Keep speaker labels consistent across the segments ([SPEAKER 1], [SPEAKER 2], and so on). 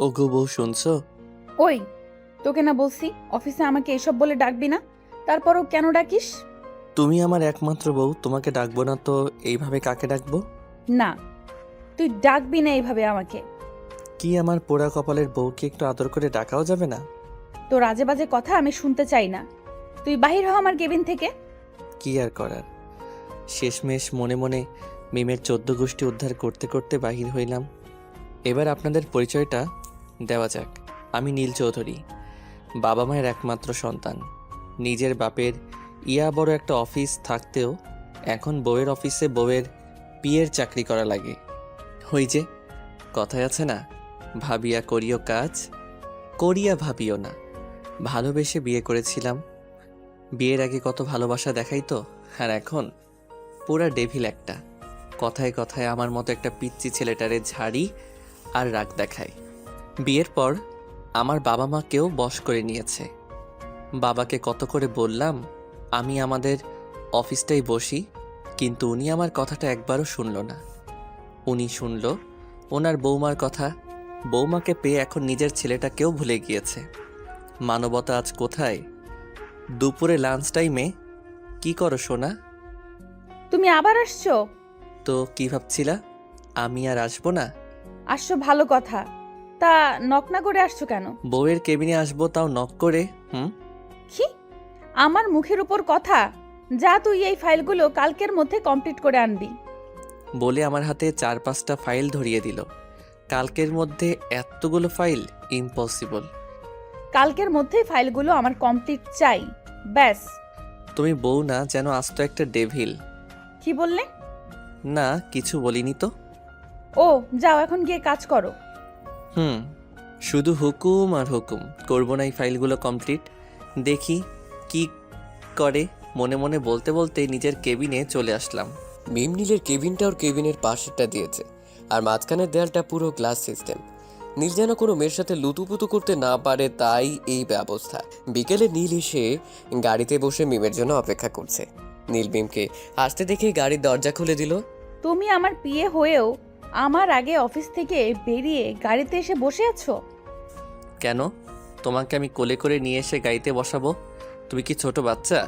[SPEAKER 1] ওগো বউ শুনছো?
[SPEAKER 2] ওই, তোকে না বলছি অফিসে আমাকে এসব বলে ডাকবি না, তারপরও কেন ডাকিস?
[SPEAKER 1] তুমি আমার একমাত্র বউ, তোমাকে ডাকবো না তো এইভাবে কাকে ডাকবো?
[SPEAKER 2] না, তুই ডাকবি না এইভাবে আমাকে।
[SPEAKER 1] কি আমার পোড়া কপালের বউকে একটু আদর করে ডাকাও যাবে না?
[SPEAKER 2] তোর আজে বাজে কথা আমি শুনতে চাই না। তুই বাহির হ আমার কেবিন থেকে।
[SPEAKER 1] কি আর করার, শেষমেশ মনে মনে মিমের 14 গোষ্ঠী উদ্ধার করতে করতে বাহির হইলাম। এবার আপনাদের পরিচয়টা দেওয়া যাক। আমি নীল চৌধুরী, বাবা মায়ের একমাত্র সন্তান। নিজের বাপের ইয়া বড় একটা অফিস থাকতেও এখন বউয়ের অফিসে বউয়ের পিয়ের চাকরি করা লাগে। ওই যে কথায় আছে না, ভাবিয়া করিও কাজ, করিয়া ভাবিও না। ভালোবেসে বিয়ে করেছিলাম, বিয়ের আগে কত ভালোবাসা দেখাই তো, আর এখন পুরা ডেভিল একটা। কথায় কথায় আমার মতো একটা পিচ্চি ছেলেটারে ঝাড়ি আর রাগ দেখায়। বিয়ের পর আমার বাবা মাকেও বশ করে নিয়েছে। বাবাকে কত করে বললাম আমি আমাদের অফিসটাই বসি, কিন্তু উনি আমার কথাটা একবারও শুনল না। উনি শুনল ওনার বৌমার কথা। বৌমাকে পেয়ে এখন নিজের ছেলেটাকেও ভুলে গিয়েছে। মানবতা আজ কোথায়? দুপুরে লাঞ্চ টাইমে কি করো সোনা?
[SPEAKER 2] তুমি আবার আসছো?
[SPEAKER 1] তো কি ভাবছিলা আমি আর আসবো না?
[SPEAKER 2] আসছো ভালো কথা, তা নক না করে আসছো কেন?
[SPEAKER 1] বউয়ের কেবিনে আসবো তাও নক করে?
[SPEAKER 2] কি আমার মুখের উপর কথা? যা, তুই এই ফাইলগুলো কালকের মধ্যে কমপ্লিট করে আনবি।
[SPEAKER 1] বলে আমার হাতে 4-5টা ফাইল ধরিয়ে দিল। কালকের মধ্যে এতগুলো ফাইল ইম্পসিবল।
[SPEAKER 2] কালকের মধ্যেই ফাইলগুলো আমার কমপ্লিট চাই, ব্যাস।
[SPEAKER 1] তুমি বউ না, যেন আস্ত একটা ডেভিল।
[SPEAKER 2] কি বললে?
[SPEAKER 1] না কিছু বলিনি তো।
[SPEAKER 2] ও, যাও এখন গিয়ে কাজ করো।
[SPEAKER 1] শুধু হুকুম আর হুকুম, করবো না এই ফাইলগুলো কমপ্লিট? দেখি কি করে। মনে মনে বলতে বলতে নিজের কেবিনে চলে আসলাম।
[SPEAKER 3] মিম নীলের কেবিনটা ওর কেবিনের পাশেরটা দিয়েছে, আর মাঝখানের দেয়ালটা পুরো গ্লাস সিস্টেম। নীল যেন কোনো মেয়ের সাথে লুতুপুতু করতে না পারে, তাই এই ব্যবস্থা। বিকেলে নীল এসে গাড়িতে বসে মিমের জন্য অপেক্ষা করছে। নীল মিমকে আসতে দেখে গাড়ির দরজা খুলে দিল।
[SPEAKER 2] তুমি আমার পিএ হয়েও আমার আগে অফিস থেকে বেরিয়ে গাড়িতে এসে বসে আছো।
[SPEAKER 1] কেন? তোমাকে আমি কোলে করে নিয়ে এসে গাড়িতে বসাবো? তুমি কি ছোট বাচ্চা?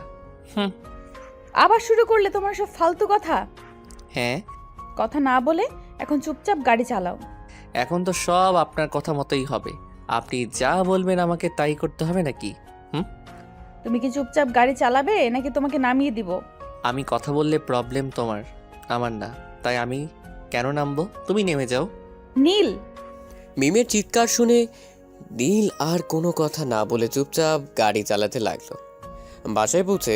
[SPEAKER 2] আবার শুরু করলে তোমার সব ফালতু কথা।
[SPEAKER 1] হ্যাঁ,
[SPEAKER 2] কথা না বলে এখন চুপচাপ গাড়ি চালাও।
[SPEAKER 1] এখন তো সব আপনার কথা মতোই হবে। আপনি যা বলবেন আমাকে তাই করতে হবে নাকি?
[SPEAKER 2] তুমি কি চুপচাপ গাড়ি চালাবে নাকি তোমাকে নামিয়ে দিব?
[SPEAKER 1] আমি কথা বললে প্রবলেম তোমার, আমার না। তাই আমি কেন নামবো? তুমি নেমে যাও।
[SPEAKER 2] নীল!
[SPEAKER 3] মিমের চিৎকার শুনে নীল আর কোনো কথা না বলে চুপচাপ গাড়ি চালাতে লাগলো। বাসায় পৌঁছে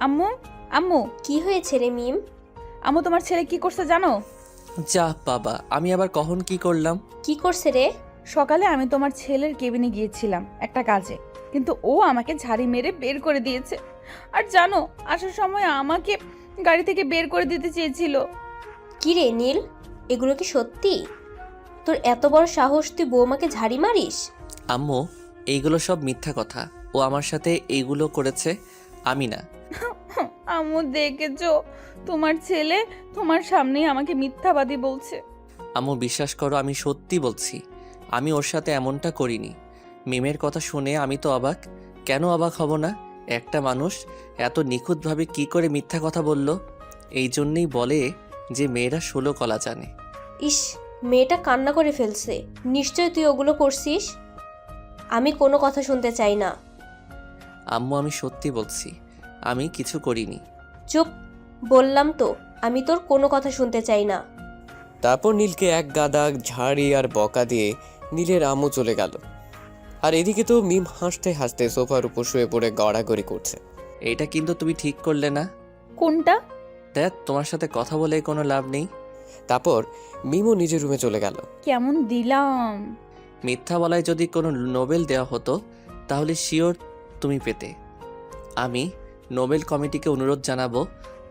[SPEAKER 2] আম্মু, আম্মু,
[SPEAKER 4] কি হয়েছে রে মিম?
[SPEAKER 2] আম্মু তোমার ছেলে কি করছে জানো?
[SPEAKER 1] যা বাবা, আমি আবার কখন কি করলাম?
[SPEAKER 4] কি করছে রে?
[SPEAKER 2] সকালে আমি তোমার ছেলের কেবিনে গিয়েছিলাম একটা কাজে, কিন্তু ও আমাকে ঝাড়ি মেরে বের করে দিয়েছে। আর জানো, আসার সময় আমাকে গাড়ি থেকে বের করে দিতে চেয়েছিল।
[SPEAKER 4] কি রে নীল, এগুলো কি সত্যি? তোর এত বড় সাহস, তুই বৌমাকে ঝাড়ি মারিস?
[SPEAKER 1] আম্মু, এইগুলো সব মিথ্যা কথা। ও আমার সাথে এইগুলো করেছে, আমি না।
[SPEAKER 2] আম্মু দেখেছো, তোমার ছেলে তোমার সামনেই আমাকে মিথ্যাবাদী বলছে।
[SPEAKER 1] আম্মু বিশ্বাস করো, আমি সত্যি বলছি, আমি ওর সাথে এমনটা করিনি। মিমের কথা শুনে আমি তো অবাক। কেন অবাক হব না? একটা মানুষ এত নিখুঁতভাবে কি করে মিথ্যা কথা বলল? এই জন্যেই বলে যে মেয়েরা 16 কলা জানে।
[SPEAKER 4] ইস, মেয়েটা কান্না করে ফেলছে। নিশ্চয় তুই ওগুলো করছিস। আমি কোনো কথা শুনতে চাই না।
[SPEAKER 1] আম্মু আমি সত্যি বলছি, আমি কিছু করিনি।
[SPEAKER 4] চুপ, বললাম তো, আমি তোর কোনো কথা শুনতে চাই না।
[SPEAKER 3] তারপর নীলকে এক গাদা ঝাড়ি আর বকা দিয়ে নীলের আম্মু চলে গেল। আর এদিকে তো মিম হাসতে হাসতে সোফার উপর শুয়ে পড়ে গড়াগড়ি করছে।
[SPEAKER 1] এইটা কিন্তু তুমি ঠিক করলে না।
[SPEAKER 2] কোনটা?
[SPEAKER 1] দেখ, তোমার সাথে কথা বলে কোনো লাভ নেই।
[SPEAKER 3] তারপর মিমও নিজের রুমে চলে গেল।
[SPEAKER 2] কেমন দিলাম?
[SPEAKER 1] মিথ্যা বলায় যদি কোনো নোবেল দেওয়া হতো তাহলে শিওর তুমি পেতে। আমি নোবেল কমিটিকে অনুরোধ জানাবো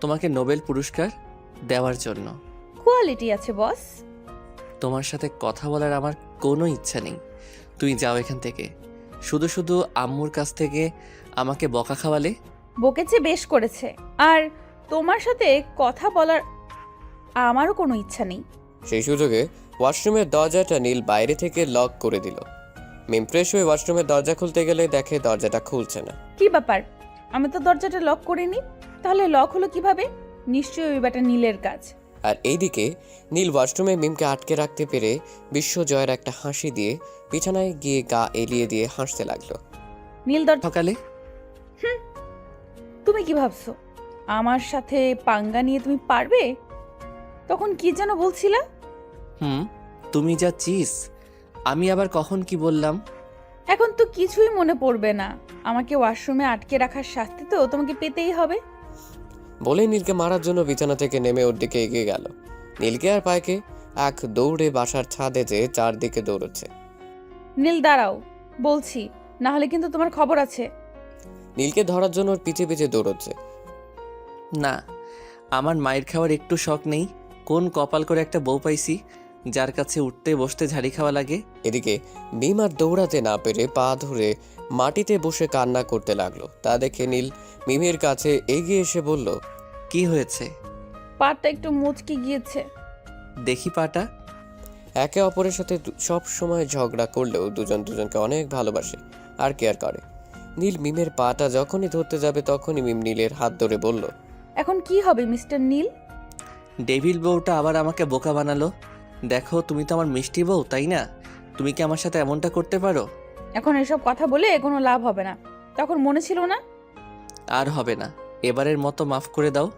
[SPEAKER 1] তোমাকে নোবেল পুরস্কার দেওয়ার জন্য।
[SPEAKER 2] কোয়ালিটি আছে বস।
[SPEAKER 1] তোমার সাথে কথা বলার আমার কোনো ইচ্ছা নেই। তুই যাও এখান থেকে। শুধু শুধু আম্মুর কাছ থেকে আমাকে বকা খাওয়ালে।
[SPEAKER 2] বকেছে, বেশ করেছে। আর তোমার সাথে কথা বলার আমারও কোনো ইচ্ছা নেই।
[SPEAKER 3] সেই সুযোগে ওয়াশরুমের দরজাটা নীল বাইরে থেকে লক করে দিল। মিম ফ্রেশ হয়ে ওয়াশরুমের দরজা খুলতে গেলে দেখে দরজাটা খুলছে না।
[SPEAKER 2] কি ব্যাপার? আমি তো দরজাটা লক করিনি, তাহলে লক হলো কিভাবে? নিশ্চয়ই ওই ব্যাটা নীলের কাজ।
[SPEAKER 3] আর এইদিকে নীল ওয়াশরুমে মিমকে আটকে রাখতে পেরে বিশ্বজয়ের একটা হাসি দিয়ে বিছানায় গিয়ে গা এলিয়ে দিয়ে হাসতে লাগলো।
[SPEAKER 2] নীল
[SPEAKER 1] সকালে
[SPEAKER 2] তুমি কি ভাবছো আমার সাথে পাঙ্গা নিয়ে তুমি পারবে? তখন কি যেন বলছিলা?
[SPEAKER 1] তুমি যা চিস, আমি আবার কখন কি বললাম?
[SPEAKER 2] এখন তো কিছুই মনে পড়বে না। আমাকে ওয়াশরুমে আটকে রাখার শাস্তি তো তোমাকে পেতেই হবে।
[SPEAKER 3] বলে নীলকে মারার জন্য বিছানা থেকে নেমে ওর দিকে এগিয়ে গেল। নীলকে আর পায়কে এক দৌড়ে বাসার ছাদে যেয়ে চারদিকে দৌড়চ্ছে।
[SPEAKER 2] নীল দাঁড়াও বলছি, না হলে কিন্তু তোমার খবর আছে।
[SPEAKER 3] নীলকে ধরার জন্য ওর পিছে পিছে দৌড়চ্ছে।
[SPEAKER 1] না, আমার মায়ের খাওয়ার একটু শখ নেই। কোন কপাল করে একটা বউ পাইছি যার কাছে উঠতে বসতে ঝাড়ি খাওয়া লাগে।
[SPEAKER 3] এদিকে মিম আর দৌড়াতে না পেরে পা ধরে মাটিতে বসে কান্না করতে লাগলো। তা দেখে নীল মিমের কাছে এগিয়ে এসে বলল,
[SPEAKER 1] কি হয়েছে?
[SPEAKER 2] পাটা একটু মুচকে গিয়েছে।
[SPEAKER 1] দেখি পাটা।
[SPEAKER 3] একে অপরের সাথে সব সময় ঝগড়া করলেও দুজন দুজনকে অনেক ভালোবাসে আর কেয়ার করে। নীল মিমের পাটা যখনই ধরতে যাবে তখনই মিম নীলের হাত ধরে বলল,
[SPEAKER 2] এখন কি হবে মিস্টার নীল?
[SPEAKER 1] ডেভিল বউটা আবার আমাকে বোকা বানালো। দেখো, তুমি তো আমার মিষ্টি বউ, তাই না? তুমি কি আমার সাথে এমনটা করতে পারো?
[SPEAKER 2] এখন এসব কথা বলে কোনো লাভ হবে না। তখন মনে ছিল না?
[SPEAKER 1] আর হবে না, এবারের মতো মাফ করে দাও।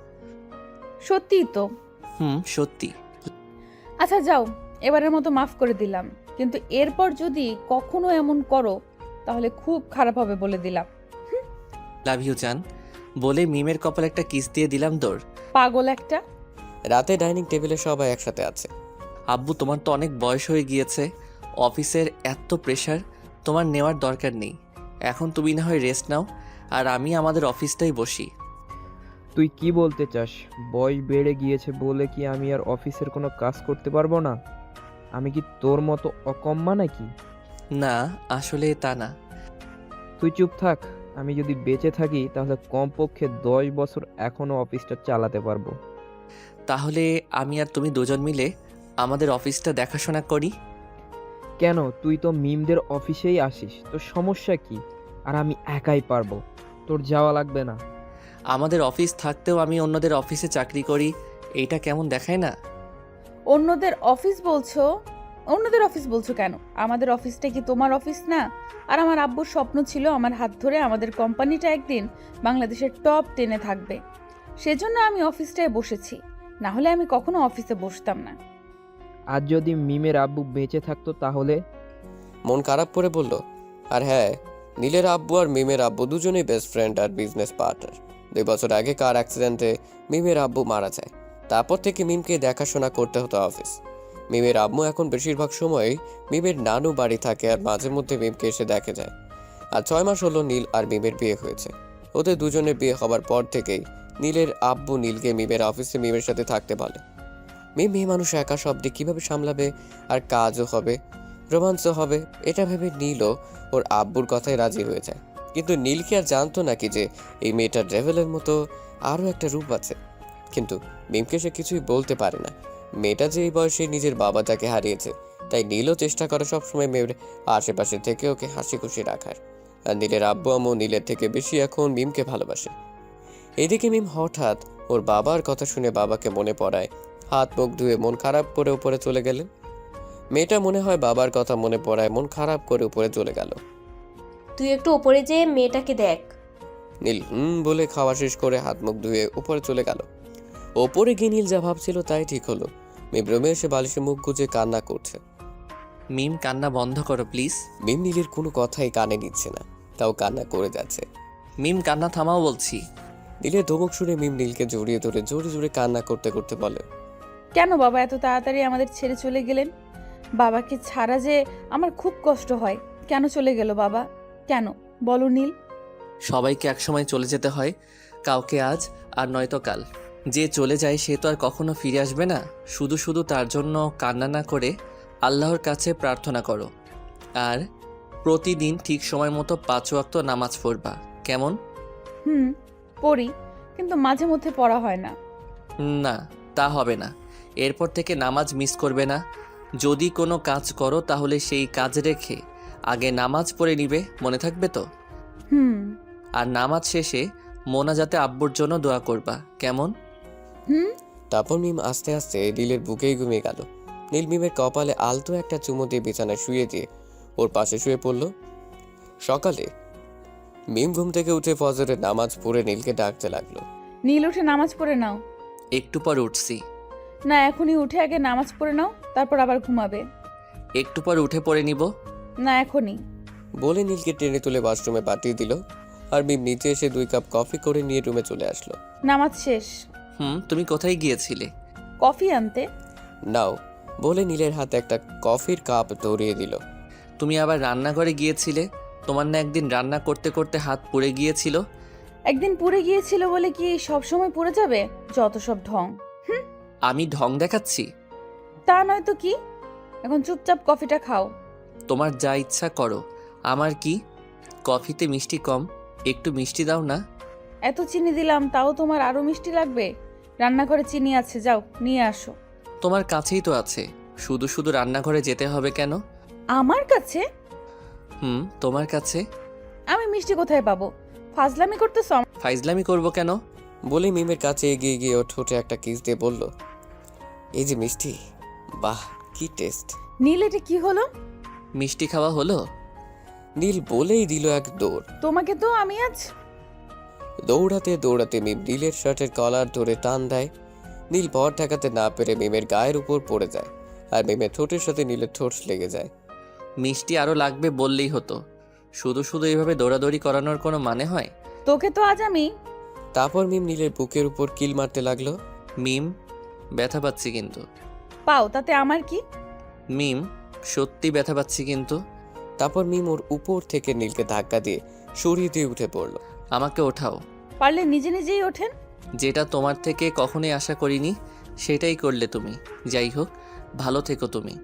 [SPEAKER 2] সত্যিই তো।
[SPEAKER 1] সত্যি।
[SPEAKER 2] আচ্ছা যাও, এবারের মতো মাফ করে দিলাম, কিন্তু এরপর যদি কখনো এমন করো তাহলে খুব খারাপ হবে বলে দিলাম।
[SPEAKER 1] লাভ ইউ জান বলে মিমের কপালে একটা কিস দিয়ে দিলাম দৌড়।
[SPEAKER 2] পাগল একটা।
[SPEAKER 3] রাতে ডাইনিং টেবিলে সবাই একসাথে আছে।
[SPEAKER 1] আব্বু, তোমার তো অনেক বয়স হয়ে গিয়েছে, অফিসের এত প্রেশার তোমার নেওয়ার দরকার নেই। এখন তুমি না হয় রেস্ট নাও, আর আমি আমাদের অফিসটাই বসি।
[SPEAKER 5] তুই কি বলতে চাস? বয়স বেড়ে গিয়েছে বলে কি আমি আর অফিসের কোনো কাজ করতে পারবো না? আমি কি তোর মতো অকম্মা নাকি?
[SPEAKER 1] না, আসলে তা না।
[SPEAKER 5] তুই চুপ থাক। আমি যদি বেঁচে থাকি তাহলে কমপক্ষে 10 বছর এখনো অফিসটা চালাতে পারবো।
[SPEAKER 1] তাহলে আমি আর তুমি দুজন মিলে আমাদের অফিসটা দেখাশোনা করি।
[SPEAKER 5] কেন? তুই তো মিমদের অফিসেই আসিস, তোর সমস্যা কি? আর আমি একাই পারবো, তোর যাওয়া লাগবে না।
[SPEAKER 1] আমাদের অফিস থাকতেও আমি অন্যদের অফিসে চাকরি করি, এইটা কেমন দেখায় না?
[SPEAKER 2] অন্যদের অফিস বলছো? অন্যদের অফিস বলছো কেন? আমাদের অফিসটা কি তোমার অফিস না? আর আমার আব্বুর স্বপ্ন ছিল আমার হাত ধরে আমাদের কোম্পানিটা একদিন বাংলাদেশের টপ 10-এ থাকবে। সেজন্য আমি অফিসটায় বসেছি, না হলে আমি কখনো অফিসে বসতাম না।
[SPEAKER 5] আর যদি মিমের আব্বু বেঁচে থাকতো তাহলে?
[SPEAKER 3] মন খারাপ করে বলল, আর হ্যাঁ, নীলের আব্বু আর মিমের আব্বু দুজনেই বেস্ট ফ্রেন্ড আর বিজনেস পার্টনার। 2 বছর আগে কার অ্যাক্সিডেন্টে মিমের আব্বু মারা যায়। তারপর থেকে মিমকে দেখাশোনা করতে হতো অফিস। মিমের আম্মু এখন বেশিরভাগ সময়ই মিমের নানু বাড়ি থাকে আর মাঝে মধ্যে মিমকে এসে দেখে যায়। আর 6 মাস হলো নীল আর মিমের বিয়ে হয়েছে। ওদের দুজনের বিয়ে হবার পর থেকেই নীলের আব্বু নীলকে মিমের অফিসে মিমের সাথে থাকতে বলে। মিম মেয়ে মানুষ একা সব দিক কীভাবে সামলাবে, আর কাজও হবে, রোমান্সও হবে, এটা ভেবে নীলও ওর আব্বুর কথায় রাজি হয়ে যায়। কিন্তু নীল কি আর জানতো নাকি যে এই মেয়েটার ডেভেলের মতো আরও একটা রূপ আছে। কিন্তু মিমকে সে কিছুই বলতে পারে না। মেয়েটা যে এই বয়সে নিজের বাবা যাকে হারিয়েছে, তাই নীলও চেষ্টা করে সবসময় মেয়ের আশেপাশে থেকে ওকে হাসি খুশি রাখার। আর নীলের আব্বু আম্মু নীলের থেকে বেশি এখন মিমকে ভালোবাসে। এদিকে মিম হঠাৎ ওর বাবার কথা শুনে বাবাকে মনে পড়ায়, হাত মুখ ধুয়ে মন খারাপ করে উপরে চলে গেলেন। মেয়েটা মনে হয় বাবার কথা মনে পড়ায় মন খারাপ করে উপরে চলে গেল।
[SPEAKER 4] তুই একটু ওপরে যেয়ে মেয়েটাকে দেখ।
[SPEAKER 3] নীল বলে খাওয়া শেষ করে হাত মুখ ধুয়ে উপরে চলে গেল। ওপরে গিয়ে নীল যা ভাবছিল তাই ঠিক হলো। মিম রুমে এসে বালিশে মুখ গুজে কান্না করছে।
[SPEAKER 1] মিম, কান্না বন্ধ করো প্লিজ।
[SPEAKER 3] মিম নীলের কোনো কথাই কানে নিচ্ছে না, তাও কান্না করে যাচ্ছে।
[SPEAKER 1] মিম, কান্না থামাও বলছি।
[SPEAKER 3] নীলের ধমক শুনে মিম নীলকে জড়িয়ে ধরে জোরে জোরে কান্না করতে করতে বলে,
[SPEAKER 2] কেন বাবা এত তাড়াতাড়ি আমাদের ছেড়ে চলে গেলেন? বাবাকে ছাড়া যে আমার খুব কষ্ট হয়। কেন চলে গেল বাবা? কেন বলো নীল?
[SPEAKER 1] সবাইকে একসময় চলে যেতে হয়, কাউকে আজ আর নয়তো কাল। যে চলে যায় সে তো আর কখনো ফিরে আসবে না। শুধু শুধু তার জন্য কান্না না করে আল্লাহর কাছে প্রার্থনা করো, আর প্রতিদিন ঠিক সময় মতো 5 ওয়াক্ত নামাজ পড়বা, কেমন?
[SPEAKER 2] পড়ি, কিন্তু মাঝে মধ্যে পড়া হয় না।
[SPEAKER 1] না, তা হবে না। এরপর থেকে নামাজ মিস করবে না, যদি কোনো কাজ করো তাহলে সেই কাজ রেখে আগে নামাজ পড়ে নিবে, মনে থাকবে তো?
[SPEAKER 2] হুম।
[SPEAKER 1] আর নামাজ শেষে মোনাজাতে আব্বুর জন্য দোয়া করবা, কেমন?
[SPEAKER 2] হুম।
[SPEAKER 3] তারপর মিম আস্তে আস্তে নীলের বুকেই ঘুমিয়ে গেল। নীল মিমের কপালে আলতো একটা চুমু দিয়ে বিছানায় শুয়ে দিয়ে ওর পাশে শুয়ে পড়ল। সকালে মিম ঘুম থেকে উঠে ফজরের নামাজ পড়ে নীলকে ডাকতে লাগলো।
[SPEAKER 2] নীল উঠে নামাজ পড়ে নাও।
[SPEAKER 1] একটু পর উঠছি।
[SPEAKER 2] না, এখনই উঠে আগে নামাজ পড়ে নাও, তারপর আবার ঘুমাবে।
[SPEAKER 1] একটু পর উঠে পড়ে নিব।
[SPEAKER 2] না, এখনই।
[SPEAKER 3] বলে নীলকে টেনে তুলে ওয়াশরুমে পাঠিয়ে দিল। আর মিম নিচে এসে 2 কাপ কফি করে নিয়ে রুমে চলে আসলো।
[SPEAKER 2] নামাজ শেষ।
[SPEAKER 1] তুমি কোথায় গিয়েছিলে?
[SPEAKER 2] কফি আনতে।
[SPEAKER 3] নাও বলে নীলের হাতে একটা কফির কাপ ধরিয়ে দিল।
[SPEAKER 1] তুমি আবার রান্নাঘরে গিয়েছিলে? তোমার না একদিন রান্না করতে করতে হাত পুড়ে গিয়েছিল?
[SPEAKER 2] একদিন পুড়ে গিয়েছিল বলে কি সব সময় পুড়ে যাবে? যত সব ঢং।
[SPEAKER 1] আমি ঢং দেখাচ্ছি?
[SPEAKER 2] তা নয় তো কি। এখন চুপচাপ কফিটা খাও।
[SPEAKER 1] তোমার যা ইচ্ছা করো, আমার কি? কফিতে মিষ্টি কম, একটু মিষ্টি দাও না।
[SPEAKER 2] এত চিনি দিলাম, তাও তোমার আরো মিষ্টি লাগবে? রান্নাঘরে চিনি আছে, যাও নিয়ে আসো।
[SPEAKER 1] তোমার কাছেই তো আছে, শুধু শুধু রান্নাঘরে যেতে হবে কেন?
[SPEAKER 2] আমার কাছে?
[SPEAKER 1] তোমার কাছে।
[SPEAKER 2] আমি মিষ্টি কোথায় পাবো? ফাজলামি করতেছ?
[SPEAKER 1] ফাইজলামি করব কেন?
[SPEAKER 3] বলে মিমের কাছে এগিয়ে গিয়ে ওর ঠোঁটে একটা কিস দিয়ে বলল, এই যে মিষ্টি, বাহ কি টেস্ট।
[SPEAKER 2] নীল, এটা কি হলো?
[SPEAKER 1] মিষ্টি খাওয়া হলো?
[SPEAKER 3] নীল বলেই দিল এক দৌড়।
[SPEAKER 2] তোমাকে তো আমি আজ।
[SPEAKER 3] দৌড়াতে দৌড়াতে মিম নীলের শার্টের কলার ধরে টান দেয়। নীল ভর ঠেকাতে না পেরে মিমের গায়ের উপর পড়ে যায়। আর মিমের ঠোঁটের সাথে নীলের ঠোঁট লেগে যায়।
[SPEAKER 1] মিষ্টি আরো লাগবে বললেই হতো, শুধু শুধু এইভাবে দৌড়াদৌড়ি করানোর কোনো মানে হয়?
[SPEAKER 2] তোকে তো আজ আমি।
[SPEAKER 3] তারপর মিম নীলের বুকের উপর কিল মারতে লাগলো।
[SPEAKER 1] মিম, ব্যথা পাচ্ছি কিন্তু।
[SPEAKER 2] পাও, তাতে আমার কি?
[SPEAKER 1] মিম, সত্যি ব্যথা পাচ্ছি কিন্তু।
[SPEAKER 3] তারপর মিম ওর উপর থেকে নীলকে ধাক্কা দিয়ে সরিয়ে দিয়ে উঠে পড়ল।
[SPEAKER 1] আমাকে ওঠাও।
[SPEAKER 2] পারলে নিজে নিজেই ওঠেন।
[SPEAKER 1] যেটা তোমার থেকে কখনোই আশা করিনি সেটাই করলে তুমি। যাই হোক, ভালো থেকো তুমি।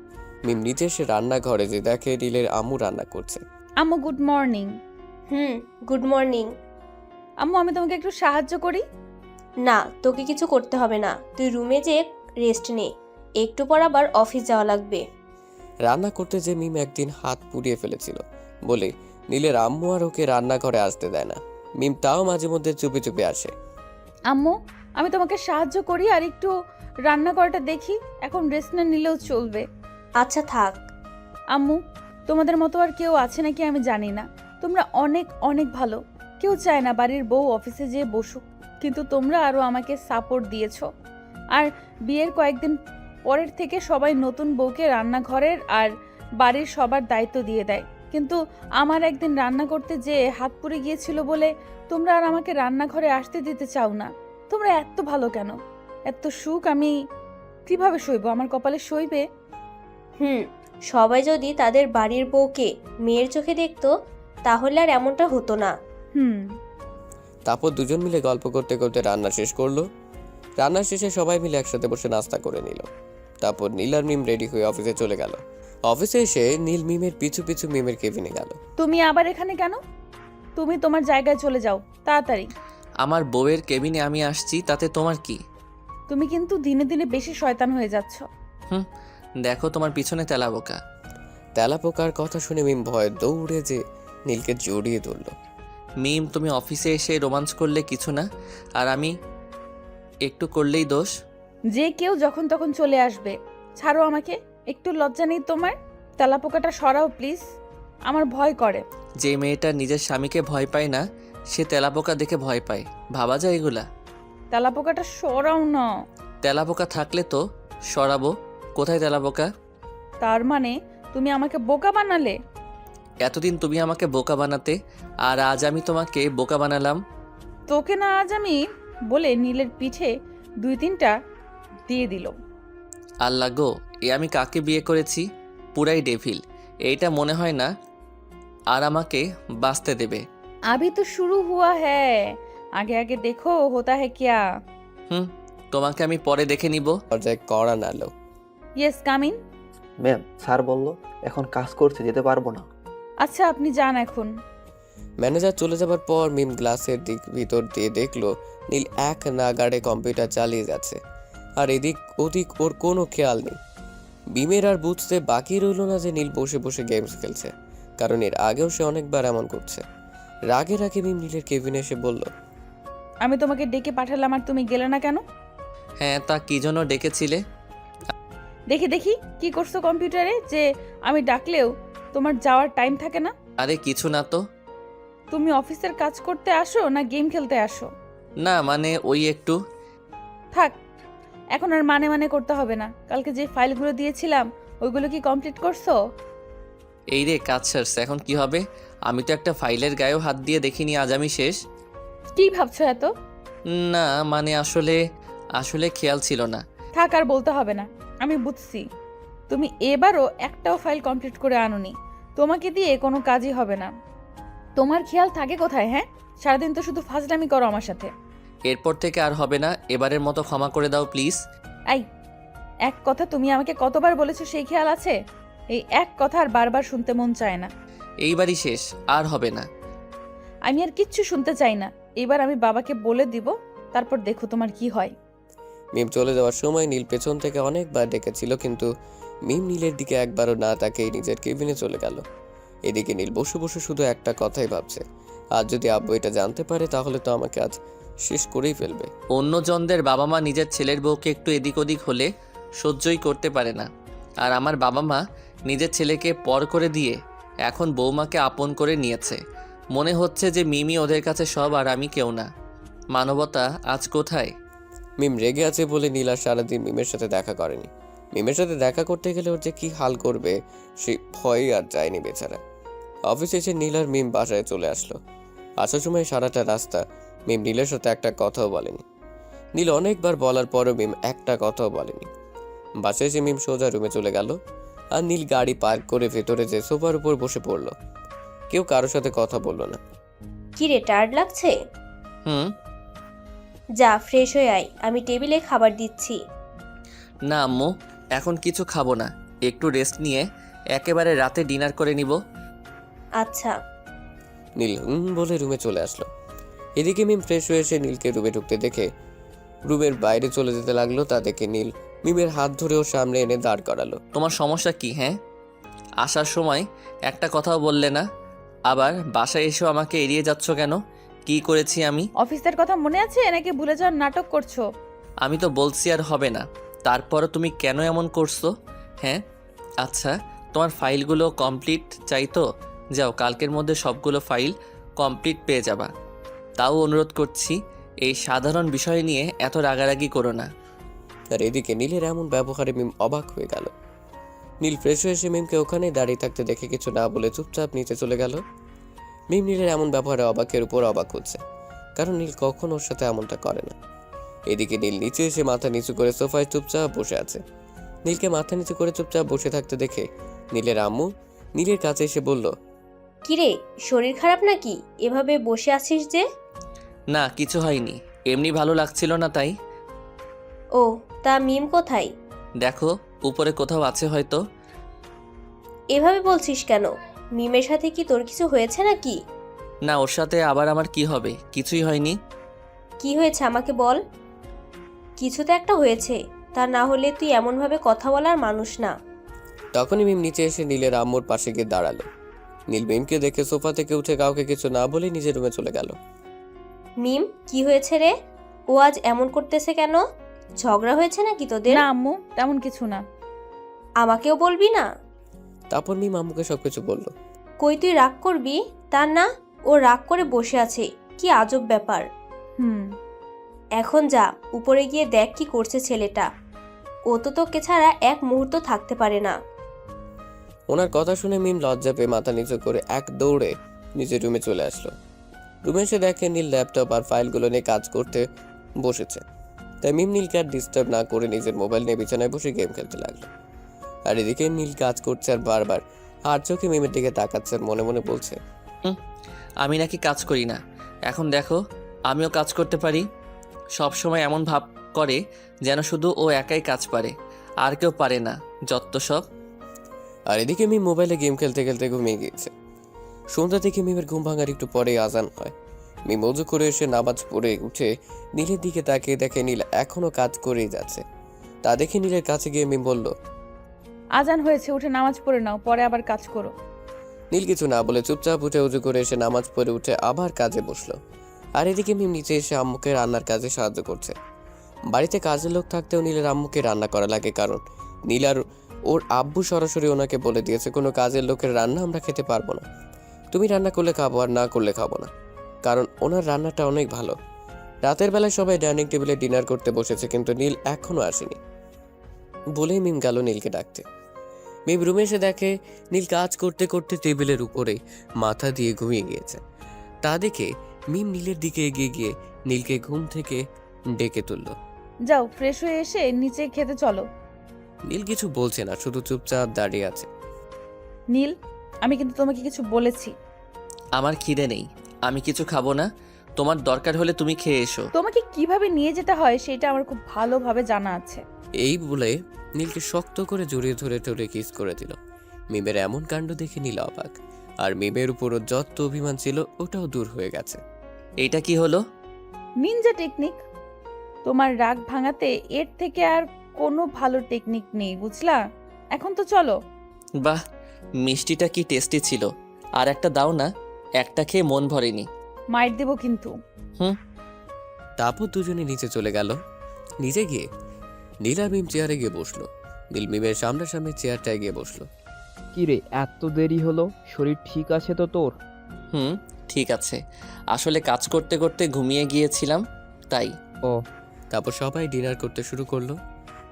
[SPEAKER 3] মিম নিচে এসে রান্নাঘরে যে দেখে নীলের আম্মু রান্না করছে।
[SPEAKER 2] আম্মু গুড মর্নিং।
[SPEAKER 4] Good morning.
[SPEAKER 2] আম্মু, আমি তোমাকে একটু সাহায্য করি?
[SPEAKER 4] না, তোকে কিছু করতে হবে না, তুই রুমে যেয়ে রেস্ট নে, একটু পর আবার অফিস যাওয়া লাগবে।
[SPEAKER 3] রান্না করতে যে মিম একদিন হাত পুড়িয়ে ফেলেছিল বলে নীলের আম্মু আর ওকে রান্নাঘরে আসতে দেয় না। মিম তাও মাঝে মধ্যে চুপে চুপে আসে।
[SPEAKER 2] আম্মু, আমি তোমাকে সাহায্য করি আর একটু রান্না করাটা দেখি, এখন রেস্ট না নিলেও চলবে।
[SPEAKER 4] আচ্ছা থাক।
[SPEAKER 2] আম্মু, তোমাদের মতো আর কেউ আছে নাকি আমি জানি না, তোমরা অনেক অনেক ভালো। কেউ চায় না বাড়ির বউ অফিসে যেয়ে বসুক, কিন্তু তোমরা আরও আমাকে সাপোর্ট দিয়েছো। আর বিয়ের কয়েকদিন পরের থেকে সবাই নতুন বউকে রান্নাঘরের আর বাড়ির সবার দায়িত্ব দিয়ে দেয়, কিন্তু আমার একদিন রান্না করতে যেয়ে হাত পুড়ে গিয়েছিল বলে তোমরা আর আমাকে রান্নাঘরে আসতে দিতে চাও না। তোমরা এত ভালো কেন? এত সুখ আমি কিভাবে সইব? আমার কপালে সইবে?
[SPEAKER 4] সবাই যদি তাদের বাড়ির বউকে মেয়ের চোখে দেখতো তাহলে আর এমনটা হতো না।
[SPEAKER 3] তারপর দুজন মিলে গল্প করতে করতে রান্না শেষ করলো। রান্না শেষে সবাই মিলে একসাথে বসে নাস্তা করে নিল। তারপর নীল আর মিম রেডি হয়ে অফিসে চলে গেল। অফিসে এসে নীল মিমের পিছু পিছু মিমের কেবিনে গেল।
[SPEAKER 2] তুমি আবার এখানে কেন? তুমি তোমার জায়গায় চলে যাও তাড়াতাড়ি।
[SPEAKER 1] আমার বউয়ের কেবিনে আমি আসছি, তাতে তোমার কি?
[SPEAKER 2] তুমি কিন্তু দিনে দিনে বেশি শয়তান হয়ে যাচ্ছ।
[SPEAKER 1] দেখো তোমার পিছনে তেলাবোকা।
[SPEAKER 3] তেলাপোকার কথা শুনে মিম ভয়ে দৌড়ে যে নীলকে জড়িয়ে ধরল।
[SPEAKER 1] মিম, তুমি অফিসে এসে রোমান্স করলে কিছু না, আর আমি একটু করলেই দোষ?
[SPEAKER 2] যে কেউ যখন তখন চলে আসবে, ছাড়ো আমাকে। একটু লজ্জা নেই তোমার? তেলাপোকাটা সরাও প্লিজ, আমার ভয় করে।
[SPEAKER 1] যে মেয়েটা নিজের স্বামীকে ভয় পায় না, সে তেলাপোকা দেখে ভয় পায়, ভাবা যায় এগুলা?
[SPEAKER 2] তেলাপোকাটা সরাও না।
[SPEAKER 1] তেলাপোকা থাকলে তো সরাবো। কোথায় তেলাপোকা?
[SPEAKER 2] তার মানে তুমি আমাকে বোকা বানালে?
[SPEAKER 1] এতদিন তুমি আমাকে বোকা বানাতে, আর আজ আমি তোমাকে বোকা বানালাম।
[SPEAKER 2] তোকে না আজ আমি, বলে নীলের পিঠে 2-3টা দিয়ে দিল।
[SPEAKER 1] আল্লাহ গো, এ আমি কাকে বিয়ে করেছি? পুরাই ডেভিল। এইটা মনে হয় না আর আমাকে বাঁচতে দেবে।
[SPEAKER 2] अभी तो शुरू हुआ है, आगे आगे देखो होता है क्या।
[SPEAKER 1] তোমাকে আমি পরে দেখে নিব।
[SPEAKER 3] দরজায় কড়া নাড়লো।
[SPEAKER 2] Yes come in.
[SPEAKER 6] Ma'am, sir বলল এখন কাজ করতে যেতে পারবো না।
[SPEAKER 2] আচ্ছা, আপনি যান এখন।
[SPEAKER 3] ম্যানেজার চলে যাবার পর মিম গ্লাসের দিক ভিতর দিয়ে দেখলো নীল এক নাগাড়ে কম্পিউটার চালিয়ে যাচ্ছে। আর এদিক ওদিক ওর কোনো খেয়াল নেই। বিমের আর বুঝতে বাকি রইল না যে নীল বসে বসে গেমস খেলছে, কারণ এর আগেও সে অনেকবার এমন করছে। রাগে রাগে মিম নীলের কেবিনে এসে বলল,
[SPEAKER 2] আমি তোমাকে ডেকে পাঠালাম আর তুমি গেলে না কেন?
[SPEAKER 1] হ্যাঁ, তা কি জন্য ডেকেছিলে?
[SPEAKER 2] দেখি দেখি কি করছো কম্পিউটারে যে আমি ডাকলেও তোমার যাওয়ার টাইম থাকে না।
[SPEAKER 1] আরে কিছু না তো।
[SPEAKER 2] তুমি অফিসের কাজ করতে আসো না গেম খেলতে আসো?
[SPEAKER 1] না মানে ওই একটু।
[SPEAKER 2] থাক, এখন আর মানে মানে করতে হবে না। কালকে যে ফাইলগুলো দিয়েছিলাম ওইগুলো কি কমপ্লিট করছো?
[SPEAKER 1] এই রে কাজ সারছে, এখন কি হবে? আমি তো একটা ফাইলের গায়েও হাত দিয়ে দেখিনি আজ আমি শেষ।
[SPEAKER 2] কি ভাবছো এত?
[SPEAKER 1] না মানে আসলে আসলে খেয়াল ছিল না।
[SPEAKER 2] থাক, আর বলতে হবে না, আমি বুঝছি। তুমি এবারও একটাও ফাইল কমপ্লিট করে আনোনি। তোমাকে দিয়ে কোনো কাজই হবে না। তোমার খেয়াল থাকে কোথায়? হ্যাঁ, সারাদিন তো শুধু ফাজলামি করো আমার সাথে।
[SPEAKER 1] এরপর থেকে আর হবে না, এবারের মতো ক্ষমা করে দাও প্লিজ।
[SPEAKER 2] এই এক কথা তুমি আমাকে কতবার বলেছো সেই খেয়াল আছে? এই এক কথা আর বারবার শুনতে মন চায় না।
[SPEAKER 1] এইবারই শেষ, আর হবে না।
[SPEAKER 2] আমি আর কিচ্ছু শুনতে চাই না। এবার আমি বাবাকে বলে দিব, তারপর দেখো তোমার কি হয়।
[SPEAKER 3] মিম চলে যাওয়ার সময় নীল পেছন থেকে অনেকবার ডেকেছিল, কিন্তু মিম নীলের দিকে একবারও না তাকিয়ে নিজের কেবিনে চলে গেল। এদিকে নীল বসে বসে শুধু একটা কথাই ভাবছে, আজ যদি আব্বু এটা জানতে পারে তাহলে তো আমাকে আজ শেষ করেই ফেলবে।
[SPEAKER 1] অন্যজনদের বাবা মা নিজের ছেলের বউকে একটু এদিক ওদিক হলে সহ্যই করতে পারে না, আর আমার বাবা মা নিজের ছেলেকে পর করে দিয়ে এখন বৌমাকে আপন করে নিয়েছে। মনে হচ্ছে যে মিমি ওদের কাছে সব আর আমি কেউ না। মানবতা আজ কোথায়?
[SPEAKER 3] মিম রেগে আছে বলে নীল আর সারাদিন মিমের সাথে দেখা করেনি। মিমের সাথে দেখা করতে গেলে ওর যে কি হাল করবে সেই ভয়ই আর যায়নি বেচারা। অফিসে এসে নীল আর মিম বাসায় চলে আসলো। আসার সময় সারাটা রাস্তা মিম নীলের সাথে একটা কথাও বলেনি। নীল অনেকবার বলার পরও মিম একটা কথাও বলেনি। বাসায় এসে মিম সোজা রুমে চলে গেল, আর নীল গাড়ি পার্ক করে ভেতরে যে সোফার উপর বসে পড়লো। কেউ কারোর সাথে কথা বললো না।
[SPEAKER 4] কি রে, টায়ার্ড লাগছে?
[SPEAKER 1] হুম।
[SPEAKER 4] যা ফ্রেশ হয়ে আয়, আমি টেবিলে খাবার দিচ্ছি।
[SPEAKER 1] না আম্মু, এখন কিছু খাবো না, একটু রেস্ট নিয়ে একেবারে রাতে ডিনার করে নিব।
[SPEAKER 4] আচ্ছা।
[SPEAKER 3] নীল বলে রুমে চলে আসলো। এদিকে মিম ফ্রেশ হয়ে এসে নীলকে রুমে ঢুকতে দেখে রুমের বাইরে চলে যেতে লাগলো। তা দেখে নীল মিমের হাত ধরে ওর সামনে এনে দাঁড় করালো।
[SPEAKER 1] তোমার সমস্যা কি? হ্যাঁ, আসার সময় একটা কথাও বললে না, আবার বাসায় এসেও আমাকে এড়িয়ে যাচ্ছ কেন? কি করেছি আমি?
[SPEAKER 2] অফিসের কথা মনে আছে নাকি ভুলে যাওয়ার নাটক করছো?
[SPEAKER 1] আমি তো বলছি আর হবে না, তারপরও তুমি কেন এমন করছো? হ্যাঁ আচ্ছা, তোমার ফাইলগুলো কমপ্লিট চাই তো? যাও, কালকের মধ্যে সবগুলো ফাইল কমপ্লিট পেয়ে যাবা। তাও অনুরোধ করছি, এই সাধারণ বিষয় নিয়ে এত রাগারাগি করো না।
[SPEAKER 3] আর এদিকে নীলের এমন ব্যবহারে মিম অবাক হয়ে গেল। নীল ফ্রেশ হয়ে এসে মিমকে ওখানেই দাঁড়িয়ে থাকতে দেখে কিছু না বলে চুপচাপ নিচে চলে গেল। মিম নীলের এমন ব্যবহারে অবাকের উপর অবাক হচ্ছে, কারণ নীল কখনো ওর সাথে এমনটা করে না। এদিকে নীল নিচে এসে মাথা নিচু করে সোফায় চুপচাপ বসে আছে। নীলকে মাথা নিচু করে চুপচাপ বসে থাকতে দেখে নীলের আম্মু নীলের কাছে এসে বলল,
[SPEAKER 4] কি রে, শরীর খারাপ নাকি? এভাবে বসে আছিস যে?
[SPEAKER 1] না কিছু হয়নি, এমনি ভালো লাগছিল না তাই।
[SPEAKER 4] ও, তা মিম কোথায়?
[SPEAKER 1] দেখো, উপরে কোথাও আছে হয়তো।
[SPEAKER 4] এভাবে বলছিস কেন? মিমের সাথে কি তোর কিছু হয়েছে নাকি?
[SPEAKER 1] না, ওর সাথে আবার আমার কি হবে? কিছুই হয়নি।
[SPEAKER 4] কি হয়েছে আমাকে বল। কিছু তো একটা হয়েছে, তা না হলে তুই এমনভাবে কথা বলার মানুষ না।
[SPEAKER 3] তখনই মিম নিচে এসে নীলের আম্মুর পাশে গিয়ে দাঁড়ালো। নীল মিমকে দেখে সোফা থেকে উঠে কাউকে কিছু না বলে নিজের রুমে চলে গেল।
[SPEAKER 4] মিম, কি হয়েছে রে? ও আজ এমন করতেছে কেন? ঝগড়া হয়েছে নাকি তোদের?
[SPEAKER 2] না আম্মু, তেমন কিছু না।
[SPEAKER 4] আমাকেও বলবি না?
[SPEAKER 3] তারপর মিম আম্মুকে সবকিছু বলল।
[SPEAKER 4] কই তুই রাগ করবি? তা না, ও রাগ করে বসে আছে। কি আজব ব্যাপার।
[SPEAKER 2] হুম।
[SPEAKER 4] এখন যা, উপরে গিয়ে দেখ কি করছে ছেলেটা। ও তো তোকে ছাড়া এক মুহূর্ত থাকতে পারে না।
[SPEAKER 3] ওনার কথা শুনে মিম লজ্জা পেয়ে মাথা নিচু করে এক দৌড়ে নিজের রুমে চলে আসলো। রুমে এসে দেখে নীল ল্যাপটপ আর ফাইলগুলো নিয়ে কাজ করতে বসেছে। তাই মিম নীলকে আর ডিস্টার্ব না করে নিজের মোবাইল নিয়ে বিছানায় বসে গেম খেলতে লাগলো। আর এদিকে নীল কাজ করছে আর বারবার আর চোখে মিমের দিকে তাকাচ্ছে আর মনে মনে বলছে,
[SPEAKER 1] আমি নাকি কাজ করি না? এখন দেখো, আমিও কাজ করতে পারি। সব সময় এমন ভাব করে যেন শুধু ও একাই কাজ পারে, আর কেউ পারে না, যত সব।
[SPEAKER 3] আর এদিকে মিম মোবাইলে গেম খেলতে খেলতে ঘুমিয়ে গিয়েছে। সন্ধ্যা থেকে মিমের ঘুম ভাঙার একটু পরে আজান হয়। মিম অজু করে এসে নামাজ পড়ে উঠে নীলের দিকে তাকিয়ে দেখে নীল এখনো কাজ করেই যাচ্ছে। তা দেখে নীলের কাছে গিয়ে মিম বলল,
[SPEAKER 2] আজান হয়েছে, উঠে নামাজ পড়ে নাও, পরে আবার কাজ করো।
[SPEAKER 3] নীল কিছু না বলে চুপচাপ উঠে উজু করে এসে নামাজ পড়ে উঠে আবার কাজে বসলো। আর এদিকে মিম নিচে এসে আম্মুকে রান্নার কাজে সাহায্য করছে। বাড়িতে কাজের লোক থাকতেও নীলের আম্মুকে রান্না করা লাগে, কারণ নীল আর ওর আব্বু সরাসরি ওনাকে বলে দিয়েছে কোনো কাজের লোকের রান্না আমরা খেতে পারবো না। তুমি রান্না করলে খাবো, আর না করলে খাবো না, কারণ ওনার রান্নাটা অনেক ভালো। রাতের বেলায় সবাই ডাইনিং টেবিলে ডিনার করতে বসেছে, কিন্তু নীল এখনো আসেনি বলেই মিম গেল নীলকে ডাকতে। মিম রুমে এসে দেখে নীল কাজ করতে করতে টেবিলের উপরে মাথা দিয়ে ঘুমিয়ে গিয়েছে। তা দেখে মিম নীলের দিকে এগিয়ে গিয়ে নীলকে ঘুম থেকে ডেকে তুলল।
[SPEAKER 2] যাও, ফ্রেশ হয়ে এসে নিচে খেতে চলো।
[SPEAKER 3] নীল কিছু বলছে না, শুধু চুপচাপ দাঁড়িয়ে আছে।
[SPEAKER 2] নীল, আমি কিন্তু তোমাকে কিছু বলেছি।
[SPEAKER 1] আমার খিদে নেই, আমি কিছু খাবো না। তোমার দরকার হলে তুমি খেয়ে এসো।
[SPEAKER 2] তোমাকে কিভাবে নিয়ে যেতে হয় সেটা আমার খুব ভালোভাবে জানা আছে।
[SPEAKER 3] এই বলে নীলকে শক্ত করে জড়িয়ে ধরে টরে কিস করে দিল। মিমের এমন কাণ্ড দেখে নীল অবাক, আর মিমের উপরও যত অভিমান ছিল ওটাও দূর হয়ে গেছে।
[SPEAKER 1] এইটা কি হলো?
[SPEAKER 2] Ninja technique. তোমার রাগ ভাঙাতে এর থেকে আর কোনো ভালো টেকনিক নেই, বুঝলা? এখন তো চলো।
[SPEAKER 1] বাহ, মিষ্টিটা কি টেস্টি ছিল। আর একটা দাও না, একটা খেয়ে মন ভরেনি।
[SPEAKER 2] মাইর দেবো কিন্তু।
[SPEAKER 3] তারপর দুজনে নিচে চলে গেল। নিচে গিয়ে নীল আর মিম চেয়ারে গিয়ে বসলো। নীল মিমের সামনাসামনি চেয়ারটায় গিয়ে বসলো।
[SPEAKER 5] কি রে, এত দেরি হলো? শরীর ঠিক আছে তো তোর?
[SPEAKER 1] ঠিক আছে, আসলে কাজ করতে করতে ঘুমিয়ে গিয়েছিলাম তাই।
[SPEAKER 5] ও,
[SPEAKER 3] তারপর সবাই ডিনার করতে শুরু করলো।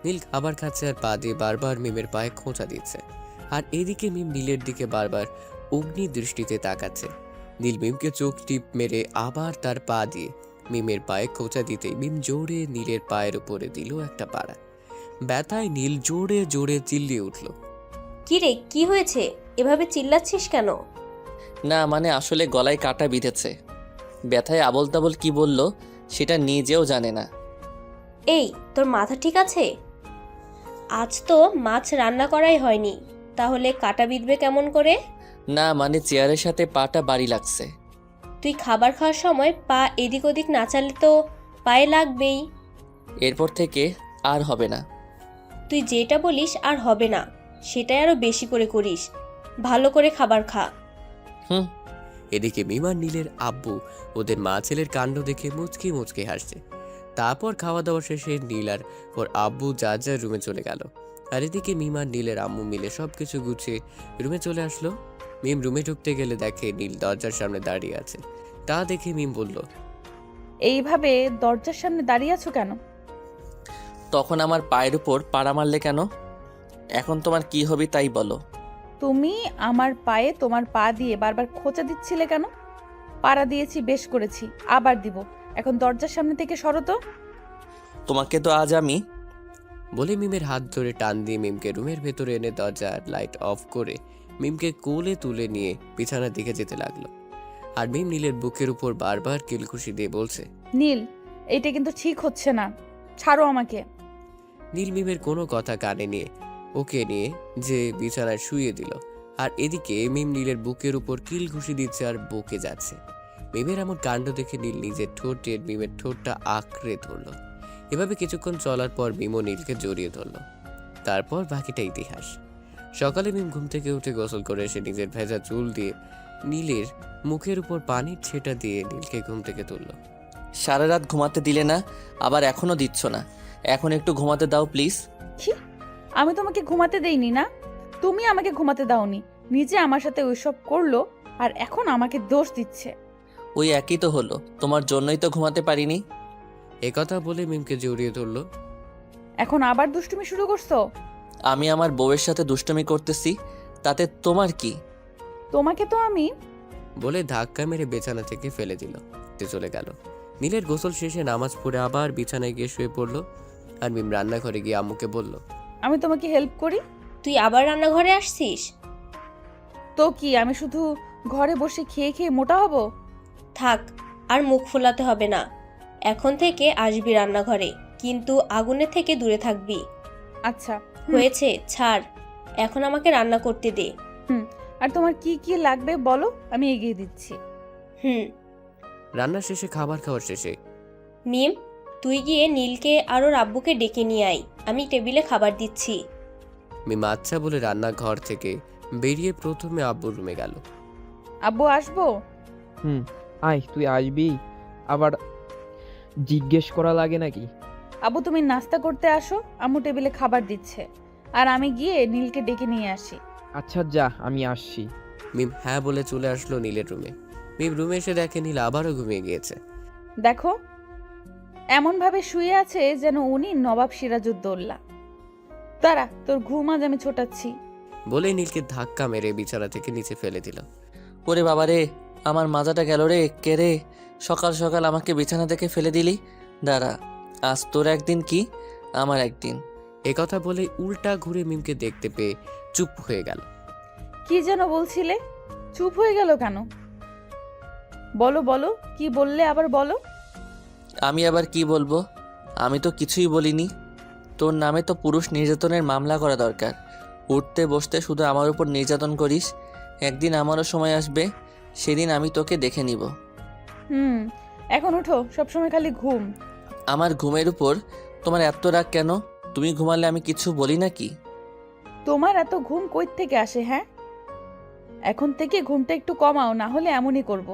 [SPEAKER 3] নীল খাবার খাচ্ছে আর পা দিয়ে বারবার মিমের পায়ে খোঁচা দিচ্ছে, আর এদিকে মিম নীলের দিকে বারবার অগ্নি দৃষ্টিতে তাকাচ্ছে। নীল মিমকে চোখ টিপ মেরে আবার তার পা দিয়ে মিমের পায়ে খোঁচা দিতেই মিম জোরে নীলের পায়ের উপরে দিল একটা পাড়া। ব্যথায় নীল জোরে জোরে চিল্লিয়ে উঠল।
[SPEAKER 4] কি রে, কি হয়েছে? এভাবে চিল্লাচ্ছিস কেন?
[SPEAKER 1] না মানে আসলে গলায় কাটা বিঁধেছে। ব্যথায় আবল তাবল কি বলল সেটা নিজেও জানে না।
[SPEAKER 4] এই, তোর মাথা ঠিক আছে? আজ তো মাছ রান্না করাই হয়নি, তাহলে কাটা বিঁধবে কেমন করে?
[SPEAKER 1] না মানে চেয়ারের সাথে পাটা বাড়ি লাগছে।
[SPEAKER 4] তুই খাবার খাওয়ার সময় পা এদিক ওদিক নাচালে তো পায়ে লাগবেই।
[SPEAKER 1] এরপর থেকে আর হবে না।
[SPEAKER 4] তুই যেটা বলিস আর হবে না, সেটাই আরো বেশি করে করিস। ভালো করে খাবার খা।
[SPEAKER 3] এদিকে মিম আর নীলের আব্বু ওদের মা ছেলের কাণ্ড দেখে মুচকি মুচকি হাসছে। তারপর খাওয়া দাওয়া শেষে নীল আর ওর আব্বু যার যার রুমে চলে গেল। আর এদিকে মিম আর নীলের আম্মু মিলে সবকিছু গুছিয়ে রুমে চলে আসলো। মিম রুমে ঢুকতে গেলে দেখে নীল দরজার সামনে দাঁড়িয়ে আছে। তা দেখে মিম বলল,
[SPEAKER 2] এইভাবে দরজার সামনে দাঁড়িয়ে আছো কেন?
[SPEAKER 1] তখন আমার পায়ের উপর পাড়া মারলে কেন? এখন তোমার কি হবে তাই বলো।
[SPEAKER 2] তুমি আমার পায়ে তোমার পা দিয়ে বারবার খোঁচা দিচ্ছিলে কেন? পাড়া দিয়েছি, বেশ করেছি, আবার দিব। এখন দরজার সামনে থেকে সরো তো।
[SPEAKER 1] তোমাকে তো আজ আমি।
[SPEAKER 3] বলে মিমের হাত ধরে টান দিয়ে মিমকে রুমের ভেতরে এনে দরজার লাইট অফ করে মিমকে কোলে তুলে নিয়ে বিছানার দিকে যেতে লাগলো। আর মিম নীলের বুকের উপর বারবার কিলখুশি দিয়ে বলছে,
[SPEAKER 2] নীল, এটা কিন্তু ঠিক হচ্ছে না, ছাড়ো আমাকে।
[SPEAKER 3] নীল মিমের কোনো কথা কানে নিয়ে ওকে নিয়ে যে বিছানায় শুইয়ে দিল। আর এদিকে মিম নীলের বুকের উপর কিল ঘুষি দিচ্ছে আর বকে যাচ্ছে। মিমের এমন কাণ্ড দেখে নীল নিজের ঠোঁট টের মিমের ঠোঁটটা আঁকড়ে ধরল। এভাবে কিছুক্ষণ চলার পর মিমও নীলকে জড়িয়ে ধরল। তারপর বাকিটা ইতিহাস। সকালে মিম ঘুম থেকে উঠে গোসল করে এসে নিজের ভেজা চুল দিয়ে নীলের মুখের উপর পানির ছেটা দিয়ে নীলকে ঘুম থেকে তুলল।
[SPEAKER 1] সারা রাত ঘুমাতে দিলে না, আবার এখনো দিচ্ছ না। এখন একটু ঘুমাতে দাও প্লিজ।
[SPEAKER 2] কি? আমি তোমাকে ঘুমাতে দেইনি না? তুমি আমাকে ঘুমাতে দাওনি, নিজে আমার সাথে ওইসব করলো আর এখন আমাকে দোষ দিচ্ছে।
[SPEAKER 1] ওই একই তো হলো, তোমার জন্যই তো ঘুমাতে পারিনি।
[SPEAKER 3] একথা বলে মিমকে জড়িয়ে ধরল।
[SPEAKER 2] এখন আবার দুষ্টুমি শুরু করছো?
[SPEAKER 1] আমি আমার বউয়ের সাথে দুষ্টুমি করতেছি, তাতে তোমার কি?
[SPEAKER 2] তোমাকে তো আমি।
[SPEAKER 3] বলে ধাক্কা মেরে বিছানা থেকে ফেলে দিল। চলে গেল। নীলের গোসল শেষে নামাজ পড়ে আবার বিছানায় গিয়ে শুয়ে পড়লো। আর মিম রান্নাঘরে গিয়ে আম্মুকে বলল,
[SPEAKER 2] আমি তোমাকে হেল্প করি।
[SPEAKER 4] তুই আবার রান্নাঘরে আসছিস?
[SPEAKER 2] তো কি, আমি শুধু ঘরে বসে খেয়ে খেয়ে মোটা হব?
[SPEAKER 4] থাক, আর মুখ ফোলাতে হবে না। এখন থেকে আসবি রান্নাঘরে, কিন্তু আগুনের থেকে দূরে থাকবি।
[SPEAKER 2] আচ্ছা।
[SPEAKER 4] হয়েছে, ছাড়। এখন আমাকে রান্না করতে দে।
[SPEAKER 2] আর তোমার কি কি লাগবে বলো, আমি এগিয়ে দিচ্ছি।
[SPEAKER 3] রান্না শেষে খাবার খাওয়ার শেষে
[SPEAKER 4] মিম, তুই গিয়ে নীলকে আর ওর আব্বুকে ডেকে নিয়ে আয়, আমি টেবিলে খাবার দিচ্ছি।
[SPEAKER 3] মিম আচ্ছা বলে রান্নাঘর থেকে বেরিয়ে প্রথমে আব্বুর রুমে গেল।
[SPEAKER 2] আব্বু আসবো?
[SPEAKER 5] আয়, তুই আসবি আবার জিজ্ঞেস করা লাগে নাকি?
[SPEAKER 2] আব্বু তুমি নাস্তা করতে আসো, আম্মু টেবিলে খাবার দিচ্ছে, আর আমি গিয়ে নীলকে ডেকে নিয়ে আসি।
[SPEAKER 5] আচ্ছা যা, আমি আসছি।
[SPEAKER 3] মিম হ্যাঁ বলে চলে আসলো নীলের রুমে। মিম রুমে এসে দেখে নীল আবারও ঘুমিয়ে গিয়েছে।
[SPEAKER 2] দেখো, এমনভাবে শুয়ে আছে যেন উনি নবাব সিরাজউদ্দৌলা। তারা তোর ঘুম আজ আমি ছোটাচ্ছি।
[SPEAKER 3] বলে নীলকে ধাক্কা মেরে বিছানা থেকে নিচে ফেলে দিল।
[SPEAKER 1] ওরে বাবা রে, আমার মাজাটা গেল রে, কে রে? সকাল সকাল আমাকে বিছানা থেকে ফেলে দিলি। দাঁড়া, আজ তোর একদিন কি আমার একদিন।
[SPEAKER 3] একথা বলে উল্টা ঘুরে মিমকে দেখতে পেয়ে চুপ হয়ে গেল।
[SPEAKER 2] কি যেন বলছিলে? চুপ হয়ে গেল কেন? বলো বলো, কি বললে আবার বলো।
[SPEAKER 1] আমি আবার কি বলবো? আমি তো কিছুই বলিনি। তোর নামে তো পুরুষ নির্যাতনের মামলা করা দরকার। উঠতে বসতে শুধু আমার উপর নির্যাতন করিস। একদিন আমারও সময় আসবে, সেদিন আমি তোকে দেখে নিব।
[SPEAKER 2] এখন উঠো, সবসময় খালি ঘুম।
[SPEAKER 1] আমার ঘুমের উপর তোমার এত রাগ কেন? তুমি ঘুমালে আমি কিছু বলি নাকি?
[SPEAKER 2] তোমার এত ঘুম কই থেকে আসে? হ্যাঁ, এখন থেকে ঘুমটা একটু কমাও, না হলে এমনই করব।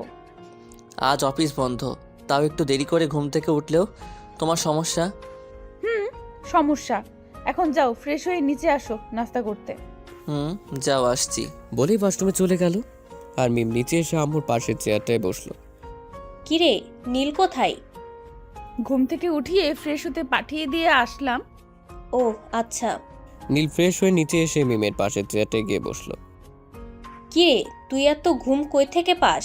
[SPEAKER 1] আজ অফিস বন্ধ, তাও একটু দেরি করে ঘুম থেকে উঠলেও তোমার সমস্যা?
[SPEAKER 2] সমস্যা? এখন যাও, ফ্রেশ হয়ে নিচে আসো নাস্তা করতে।
[SPEAKER 1] যাও, আসছি।
[SPEAKER 3] বলেই ওয়াশরুমে চলে গেল। আর মিম নিচে এসে আম্মুর পাশের চেয়ারটায় বসলো।
[SPEAKER 4] কিরে, নীল কোথায়?
[SPEAKER 2] ঘুম থেকে উঠিয়ে ফ্রেশ হতে পাঠিয়ে দিয়ে আসলাম।
[SPEAKER 4] ও আচ্ছা।
[SPEAKER 3] নীল ফ্রেশ হয়ে নিচে এসে মিমের পাশের চেয়ারটায় গিয়ে বসলো।
[SPEAKER 4] কিরে, তুই এত ঘুম কই থেকে পাস?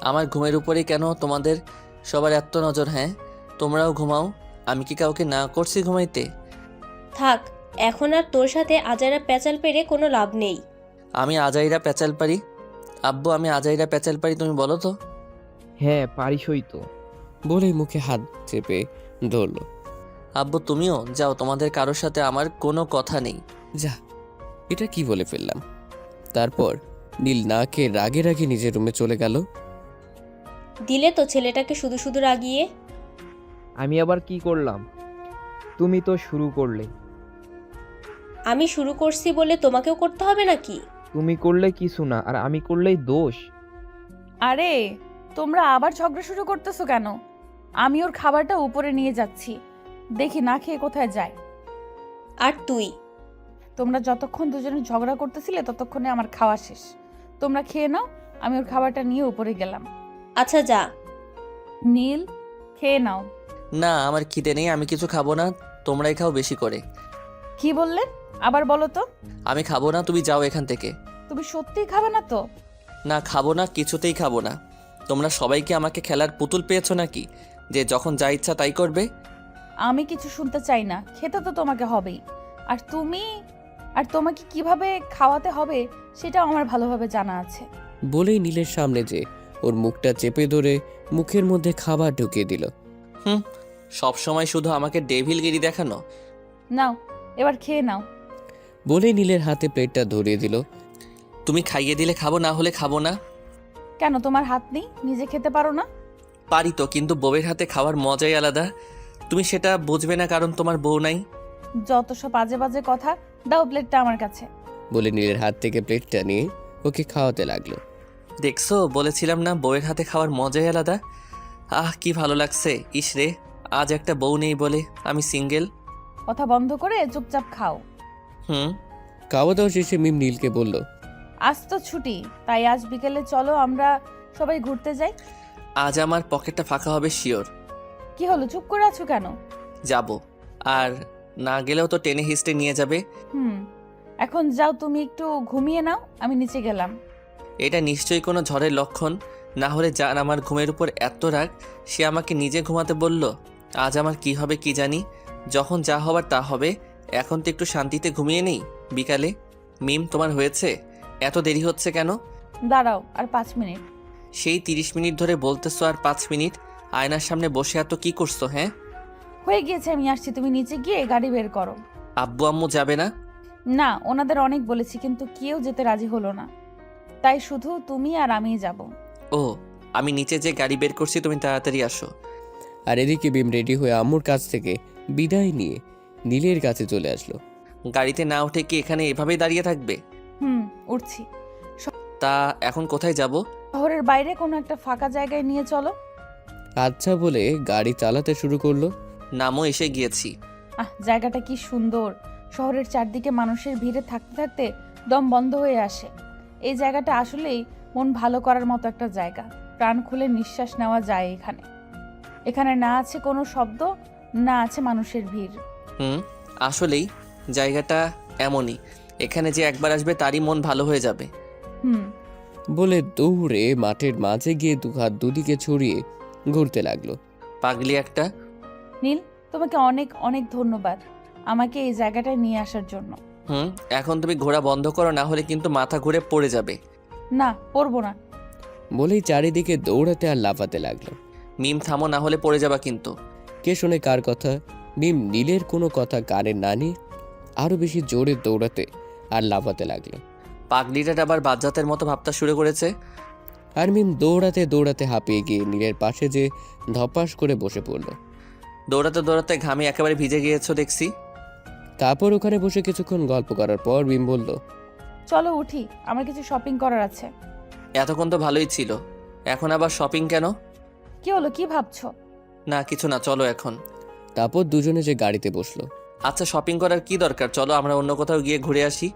[SPEAKER 1] আমার ঘুমের উপরেই কেন তোমাদের সবার এত নজর? হ্যাঁ, তোমরাও ঘুমাও, আমি কি কাউকে না করছি ঘুমাইতে?
[SPEAKER 4] থাক, এখন আর তোর সাথে আজারা প্যাচাল পেরে কোনো লাভ নেই।
[SPEAKER 1] আমি আজাইরা প্যাচাল পারি? আব্বু, আমি আজাইরা প্যাচাল পারি, তুমি বলো তো?
[SPEAKER 5] হ্যাঁ, পারিসই তো।
[SPEAKER 3] বলেই মুখে হাত চেপে ধরলো।
[SPEAKER 1] আব্বু তুমিও যাও, তোমাদের কারোর সাথে আমার কোনো কথা নেই।
[SPEAKER 3] যা, এটা কি বলে ফেললাম। তারপর নীল না খেয়ে রাগে রাগে নিজের রুমে চলে গেল।
[SPEAKER 4] দিলে তো ছেলেটাকে শুধু শুধু রাগিয়ে।
[SPEAKER 5] আমি আবার কি করলাম? তুমি তো শুরু করলে।
[SPEAKER 4] আমি শুরু করছি বলে তোমাকেও করতে হবে নাকি?
[SPEAKER 5] তুমি করলে কিছু না, আর আমি করলেই দোষ।
[SPEAKER 2] আরে তোমরা আবার ঝগড়া শুরু করতেছো কেন? আমি ওর খাবারটা উপরে নিয়ে যাচ্ছি, দেখি না খেয়ে কোথায় যায়।
[SPEAKER 4] আর তুই?
[SPEAKER 2] তোমরা যতক্ষণ দুজনে ঝগড়া করতেছিলে ততক্ষণে আমার খাওয়া শেষ। তোমরা খেয়ে নাও, আমি ওর খাবারটা নিয়ে উপরে গেলাম।
[SPEAKER 4] আচ্ছা যা।
[SPEAKER 2] নীল, খেয়ে নাও।
[SPEAKER 1] না, আমার খিদে নেই, আমি কিছু খাবো না, তোমরাই খাও বেশি করে।
[SPEAKER 2] কি বললে? আবার বলো তো।
[SPEAKER 1] আমি খাবো না, তুমি যাও এখান থেকে।
[SPEAKER 2] তুমি সত্যিই খাবে না তো?
[SPEAKER 1] না, খাবো না, কিছুতেই খাবো না। তোমরা সবাইকে আমাকে খেলার পুতুল পেয়েছো নাকি, যে যখন যা ইচ্ছা তাই করবে?
[SPEAKER 2] আমি কিছু শুনতে চাই না, খেতে তো তোমাকে হবেই। আর তোমাকে কিভাবে খাওয়াতে হবে সেটাও আমার ভালোভাবে জানা আছে।
[SPEAKER 3] বলেই নীলের সামনে যে ওর মুখটা চেপে ধরে মুখের মধ্যে খাবার ঢুকিয়ে দিল।
[SPEAKER 1] সব সময় শুধু আমাকে ডেভিলগিরি দেখানো।
[SPEAKER 2] নাও, এবার খেয়ে নাও।
[SPEAKER 3] বলেই নীলের হাতে প্লেটটা ধরিয়ে দিল।
[SPEAKER 1] তুমি খাইয়ে দিলে খাবো, না হলে খাবো না।
[SPEAKER 2] কেন, তোমার হাত নেই? নিজে খেতে পারো না?
[SPEAKER 1] পারি তো, কিন্তু বউয়ের হাতে খাওয়ার মজাই আলাদা। তুমি সেটা বুঝবে না কারণ তোমার বউ নাই।
[SPEAKER 2] যত সব বাজে বাজে কথা, দাও প্লেটটা আমার কাছে।
[SPEAKER 3] বলে নীলের হাত থেকে প্লেটটা নিয়ে ওকে খাওয়াতে লাগলো।
[SPEAKER 1] দেখছো, বলেছিলাম না বউয়ের হাতে খাওয়ার মজাই আলাদা। কি ভালো লাগছে। ইস রে, আজ একটা বউ নেই বলে আমি সিঙ্গেল।
[SPEAKER 2] কথা বন্ধ করে চুপচাপ খাও।
[SPEAKER 3] খাওয়া দাওয়া শেষে মিম নীলকে বলল,
[SPEAKER 2] আজ তো ছুটি, তাই আজ বিকেলে চলো আমরা সবাই ঘুরতে যাই।
[SPEAKER 1] আজ আমার পকেটটা ফাঁকা হবে শিওর।
[SPEAKER 2] কি হলো, চুপ করে আছো কেন?
[SPEAKER 1] যাব, আর না গেলেও তো টেনে হিস্টে নিয়ে যাবে।
[SPEAKER 2] এখন যাও, তুমি একটু ঘুমিয়ে নাও, আমি নিচে গেলাম।
[SPEAKER 1] এটা নিশ্চয়ই কোনো ঝড়ের লক্ষণ, না হলে যার আমার ঘুমের উপর এত রাগ সে আমাকে নিজে ঘুমাতে বলল। আজ আমার কি হবে কি জানি, যখন যা হবার তা হবে। এখন তো একটু শান্তিতে ঘুমিয়ে নেই বিকালে। মিম, তোমার হয়েছে? এত দেরি হচ্ছে কেন?
[SPEAKER 2] দাঁড়াও আর 5 মিনিট।
[SPEAKER 1] সেই 30 মিনিট ধরে বলতেছো, আর 5 মিনিট? আয়নার সামনে বসে এত কি করছো? হ্যাঁ,
[SPEAKER 2] হয়ে গিয়েছে, আমি আসছি, তুমি নিচে গিয়ে গাড়ি বের করো।
[SPEAKER 1] আব্বু আম্মু যাবে না?
[SPEAKER 2] না, ওনাদের অনেক বলেছি কিন্তু কেউ যেতে রাজি হলো না, তাই শুধু তুমি আর আমিই যাব।
[SPEAKER 1] ও, আমি নিচে যে গাড়ি বের করছি, তুমি তাড়াতাড়ি আসো।
[SPEAKER 3] আর এদিকে মিম রেডি হয়ে আম্মুর কাছ থেকে বিদায় নিয়ে নীলের কাছে চলে আসলো।
[SPEAKER 1] গাড়িতে না উঠে কি এখানে এভাবেই দাঁড়িয়ে থাকবে?
[SPEAKER 2] উঠছি।
[SPEAKER 1] তা এখন কোথায় যাব?
[SPEAKER 2] শহরের বাইরে কোনো একটা ফাঁকা জায়গায় নিয়ে চলো।
[SPEAKER 3] আচ্ছা বলে গাড়ি চালাতে শুরু করলো।
[SPEAKER 1] নামও এসে গিয়েছি।
[SPEAKER 2] জায়গাটা কি সুন্দর। শহরের চারদিকে মানুষের ভিড়ে থাকতে থাকতে দম বন্ধ হয়ে আসে। এই জায়গাটা আসলেই মন ভালো করার মতো একটা জায়গা। প্রাণ খুলে নিঃশ্বাস নেওয়া যায় এখানে। এখানে না আছে কোনো শব্দ, না আছে মানুষের ভিড়।
[SPEAKER 1] আসলেই জায়গাটা এমনই, এখানে যে একবার আসবে তারই মন ভালো হয়ে যাবে।
[SPEAKER 3] বলে দৌড়ে মাঠের মাঝে গিয়ে দুহাত দুদিকে ছড়িয়ে ঘুরতে লাগলো।
[SPEAKER 1] পাগলি একটা।
[SPEAKER 2] নীল, তোমাকে অনেক অনেক ধন্যবাদ আমাকে এই জায়গাটায় নিয়ে আসার জন্য।
[SPEAKER 1] এখন তুমি ঘোরা বন্ধ করো, না হলে কিন্তু মাথা ঘুরে পড়ে যাবে।
[SPEAKER 2] না, পড়বো না।
[SPEAKER 3] বলেই চারিদিকে দৌড়াতে আর লাফাতে লাগলো।
[SPEAKER 1] মিম থামো, না হলে পড়ে যাবা কিন্তু।
[SPEAKER 3] কে শোনে কার কথা? মিম নীলের কোনো কথা কানে না নিয়ে আরো বেশি জোরে দৌড়াতে আর লাফাতে লাগলো।
[SPEAKER 1] পাগলিটা আবার বাচ্চাদের মতো ভাবতে শুরু করেছে।
[SPEAKER 3] আর মিম দৌড়াতে দৌড়াতে হাঁপিয়ে গিয়ে নীলের পাশে যে ধপাস করে বসে পড়লো।
[SPEAKER 1] দৌড়াতে দৌড়াতে ঘামে একেবারে ভিজে গিয়েছো দেখছি।
[SPEAKER 3] তারপর ওখানে বসে কিছুক্ষণ গল্প করার পর মিম বলল,
[SPEAKER 2] চলো উঠি, আমার কিছু শপিং করার আছে।
[SPEAKER 1] এতক্ষণ তো ভালোই ছিল, এখন আবার শপিং কেন?
[SPEAKER 2] কি হলো, কি ভাবছো?
[SPEAKER 1] না কিছু না, চলো এখন।
[SPEAKER 3] তারপর দুজনে যে গাড়িতে বসলো।
[SPEAKER 1] আচ্ছা শপিং করার কি দরকার, চলো আমরা অন্য কোথাও গিয়ে ঘুরে আসি।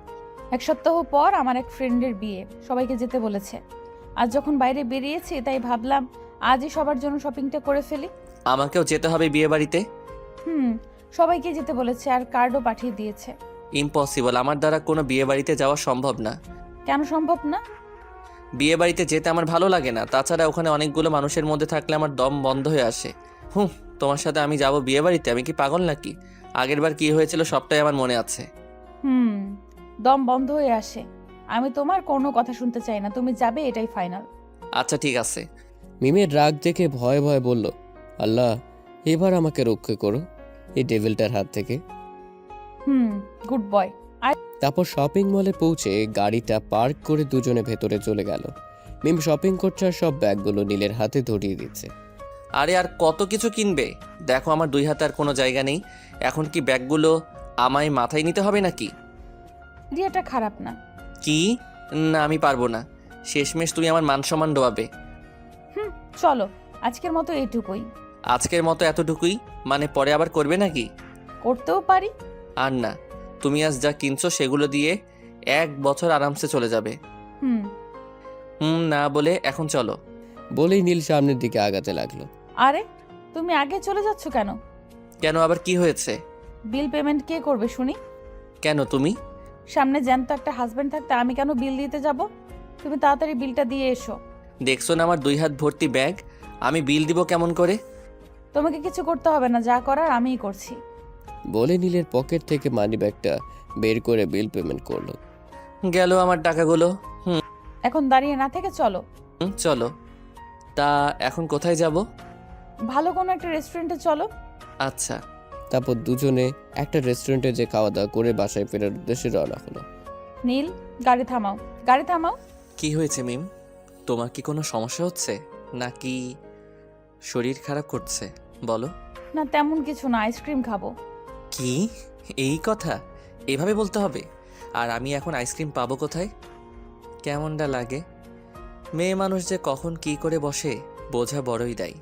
[SPEAKER 2] 1 সপ্তাহ পর আমার এক ফ্রেন্ডের বিয়ে, সবাইকে যেতে বলেছে। আজ যখন বাইরে বেরিয়েছি তাই ভাবলাম আজই সবার জন্য শপিংটা করে ফেলি।
[SPEAKER 1] আমাকেও যেতে হবে বিয়ে বাড়িতে।
[SPEAKER 2] সবাইকে যেতে বলেছে আর কার্ডও পাঠিয়ে দিয়েছে।
[SPEAKER 1] ইম্পসিবল, আমার দ্বারা কোনো বিয়ে বাড়িতে যাওয়া সম্ভব না।
[SPEAKER 2] কেন সম্ভব না?
[SPEAKER 1] বিয়ে বাড়িতে যেতে আমার ভালো লাগে না, তাছাড়া ওখানে অনেকগুলো মানুষের মধ্যে থাকলে আমার দম বন্ধ হয়ে আসে। তোমার সাথে আমি যাব বিয়ে বাড়িতে? আমি কি পাগল নাকি? আগেরবার কি হয়েছিল সবটাই আমার মনে আছে।
[SPEAKER 2] দম বন্ধ হয়ে আসে। আমি তোমার কোনো কথা শুনতে চাই না, তুমি যাবে এটাই ফাইনাল।
[SPEAKER 1] আচ্ছা ঠিক আছে।
[SPEAKER 3] মিমের রাগ দেখে ভয়ে ভয়ে বলল, আল্লাহ এবার আমাকে রক্ষা করো এই ডেভিলটার হাত থেকে।
[SPEAKER 2] Good boy.
[SPEAKER 3] তারপর শপিং মলে পৌঁছে গাড়িটা পার্ক করে দুজনে ভেতরে চলে গেল। মিম শপিং করছে আর সব ব্যাগগুলো নীলের হাতে ধরিয়ে দিচ্ছে।
[SPEAKER 1] আরে আর কত কিছু কিনবে, দেখো আমার 2 হাতে আর কোনো জায়গা নেই। এখন কি ব্যাগগুলো আমায় মাথায় নিতে হবে নাকি?
[SPEAKER 2] আইডিয়াটা খারাপ না।
[SPEAKER 1] কি? না আমি পারবো না, শেষমেশ তুমি আমার মান সম্মান ডোবাবে।
[SPEAKER 2] চলো আজকের মতো এইটুকুই।
[SPEAKER 1] আজকের মতো এতটুকুই? মানে পরে আবার করবে নাকি?
[SPEAKER 2] করতেও পারি।
[SPEAKER 1] আর না, তুমি আজ যা কিনছো সেগুলো দিয়ে 1 বছর আরামসে চলে যাবে। না বলে এখন চলো।
[SPEAKER 3] বলেই নীল সামনের দিকে আগাতে লাগলো।
[SPEAKER 2] আরে তুমি আগে চলে যাচ্ছ কেন?
[SPEAKER 1] কেন, আবার কি হয়েছে?
[SPEAKER 2] বিল পেমেন্ট কে করবে শুনি?
[SPEAKER 1] কেন তুমি?
[SPEAKER 2] সামনে জ্যান্ত একটা হাজবেন্ড থাকতে আমি কেন বিল দিতে যাব? তুমি তাড়াতাড়ি বিলটা দিয়ে এসো।
[SPEAKER 1] দেখছো না আমার 2 হাত ভর্তি ব্যাগ, আমি বিল দিব কেমন করে?
[SPEAKER 2] তোমাকে কিছু করতে হবে না, যা করার আমিই করছি।
[SPEAKER 3] বলে নীলের পকেট থেকে মানি ব্যাগটা বের করে বিল পেমেন্ট করলো।
[SPEAKER 1] গেল আমার টাকাগুলো।
[SPEAKER 2] এখন দাঁড়িয়ে না থেকে চলো।
[SPEAKER 1] চলো। তা এখন কোথায় যাব?
[SPEAKER 2] ভালো কোনো একটা রেস্টুরেন্টে চলো।
[SPEAKER 1] আচ্ছা।
[SPEAKER 3] তারপর দুজনে একটা রেস্টুরেন্টে যে খাওয়া দাওয়া করে বাসায় ফেরার উদ্দেশ্যে রওনা হলো।
[SPEAKER 2] নীল, গাড়ি থামাও, গাড়ি থামাও।
[SPEAKER 1] কি হয়েছে মিম? তোমার কি কোনো সমস্যা হচ্ছে নাকি শরীর খারাপ করছে? বলো।
[SPEAKER 2] না তেমন কিছু না, আইসক্রিম খাবো।
[SPEAKER 1] কি? এই কথা এভাবে বলতে হবে? আর আমি এখন আইসক্রিম পাবো কোথায়? কেমনটা লাগে? মেয়ে মানুষ যে কখন কি করে বসে বোঝা বড়ই দায়।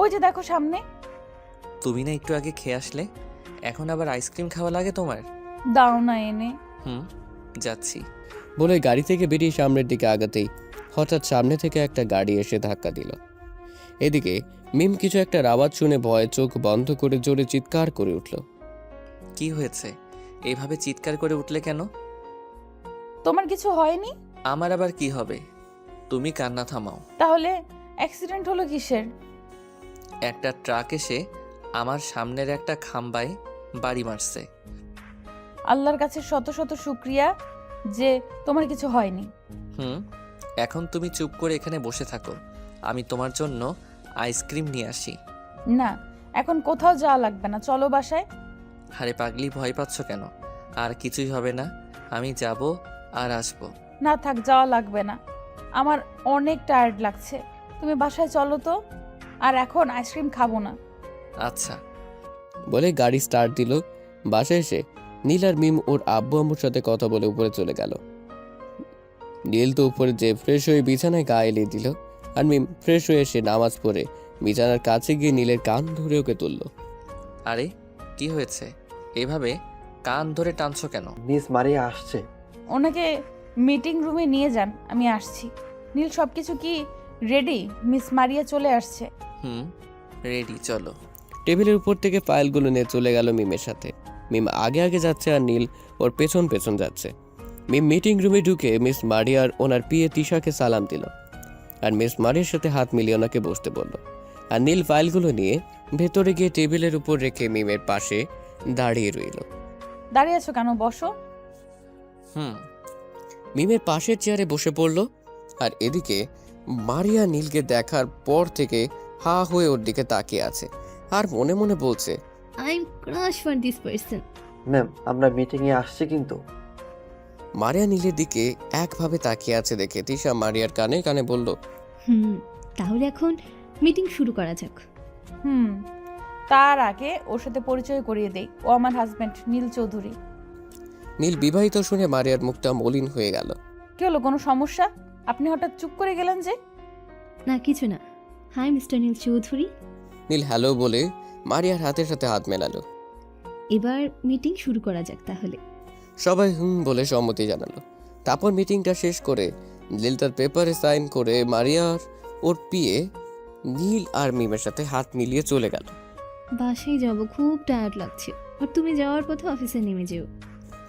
[SPEAKER 2] ওই যে দেখো সামনে।
[SPEAKER 1] তুমি না একটু আগে খেয়ে আসলে, এখন আবার আইসক্রিম খাওয়া লাগে তোমার?
[SPEAKER 2] দাও না এনে।
[SPEAKER 1] যাচ্ছি।
[SPEAKER 3] বলে গাড়ি থেকে বেরিয়ে সামনের দিকে আগাতেই হঠাৎ সামনে থেকে একটা গাড়ি এসে ধাক্কা দিল। এদিকে মিম কিছু একটা আওয়াজ শুনে ভয়ে চোখ বন্ধ করে জোরে চিৎকার করে উঠল।
[SPEAKER 1] কি হয়েছে? এইভাবে চিৎকার করে উঠলে কেন?
[SPEAKER 2] তোমার কিছু হয়নি?
[SPEAKER 1] আমার আবার কি হবে? তুমি কান্না থামাও।
[SPEAKER 2] তাহলে অ্যাক্সিডেন্ট হলো কিসের?
[SPEAKER 1] একটা ট্রাক এসে আমার সামনের একটা খাম্বায় বাড়ি মারছে।
[SPEAKER 2] আল্লাহর কাছে শত শত শুকরিয়া যে তোমার কিছু হয়নি।
[SPEAKER 1] এখন তুমি চুপ করে এখানে বসে থাকো, আমি তোমার জন্য আইসক্রিম নিয়ে আসি।
[SPEAKER 2] না, এখন কোথাও যাওয়া লাগবে না, চলো বাসায়।
[SPEAKER 1] আরে পাগলি, ভয় পাচ্ছ কেন? আর কিছুই হবে না, আমি যাব আর আসবো।
[SPEAKER 2] না থাক, যাওয়া লাগবে না, আমার অনেক টায়ার্ড লাগছে। তুমি বাসায় চলো তো, আর এখন আইসক্রিম খাবো না।
[SPEAKER 1] আচ্ছা।
[SPEAKER 3] বলে গাড়ি স্টার্ট দিল। বাসায় এসে নীল আর মিম ওর আব্বু আম্মুর সাথে কথা বলে উপরে চলে গেল। নীল তো উপরে যে ফ্রেশ হয়ে বিছানায় গা এলিয়ে দিল, আর মিম ফ্রেশ হয়ে এসে নামাজ পড়ে বিছানার কাছে গিয়ে নীলের কান ধরে ওকে তুলল।
[SPEAKER 1] আরে কি হয়েছে? এভাবে কান ধরে টানছো কেন?
[SPEAKER 6] মিস মারিয়া আসছে।
[SPEAKER 2] ওনাকে মিটিং রুমে নিয়ে যান, আমি আসছি। নীল সব কিছু কি রেডি? মিস মারিয়া চলে আসছে।
[SPEAKER 1] রেডি, চলো।
[SPEAKER 3] টেবিলের উপর থেকে ফাইলগুলো নিয়ে চলে গেল মিমের সাথে। মিম আগে আগে যাচ্ছে আর নীল ওর পেছন পেছন যাচ্ছে। মিম মিটিং রুমে ঢুকে মিস মারিয়ার ওনার পিএ তিশাকে সালাম দিল, আর মিস মারিয়ার সাথে হাত মিলিয়ে ওনাকে বসতে বলল। আর নীল ফাইলগুলো নিয়ে ভেতরে গিয়ে টেবিলের উপর রেখে মিমের পাশে দাঁড়িয়ে রইল।
[SPEAKER 2] দাঁড়িয়ে আছো কেন? বসো।
[SPEAKER 3] মিমের পাশের চেয়ারে বসে পড়ল। আর এদিকে মারিয়া নীলকে দেখার পর থেকে হা হয়ে ওর দিকে তাকিয়ে আছে, আর মনে মনে বলছে,
[SPEAKER 7] I'm crush for this person.
[SPEAKER 6] Ma'am, আমরা মিটিংয়ে আসছি কিন্তু।
[SPEAKER 3] মারিয়া নীলের দিকে একভাবে তাকিয়ে আছে দেখে তিশা মারিয়ার কানে কানে বলল,
[SPEAKER 7] তাহলে এখন মিটিং শুরু করা যাক।
[SPEAKER 2] তার আগে ওর সাথে পরিচয় করিয়ে দেই। ও আমার হাজব্যান্ড নীল চৌধুরী।
[SPEAKER 3] নীল বিবাহিত শুনে মারিয়ার মুখটা মলিন হয়ে গেল।
[SPEAKER 2] কি হলো, কোনো সমস্যা? আপনি হঠাৎ চুপ করে গেলেন যে?
[SPEAKER 7] না, কিছু না। হাই মিস্টার নীল চৌধুরী।
[SPEAKER 3] নীল হ্যালো বলে মারিয়ার হাতের সাথে হাত মেলালো।
[SPEAKER 7] এবার মিটিং শুরু করা যাক তাহলে।
[SPEAKER 3] সবাই বলে সম্মতি জানালো। তারপর মিটিংটা শেষ করে নীল তার পেপারে সাইন করে মারিয়ার ওর পিয়ে নীল আর মিমের সাথে হাত মিলিয়ে চলে গেল।
[SPEAKER 7] বাসায় যাব, খুব টায়ার্ড লাগছে। আর তুমি যাওয়ার পথে অফিসে নেমে যেও।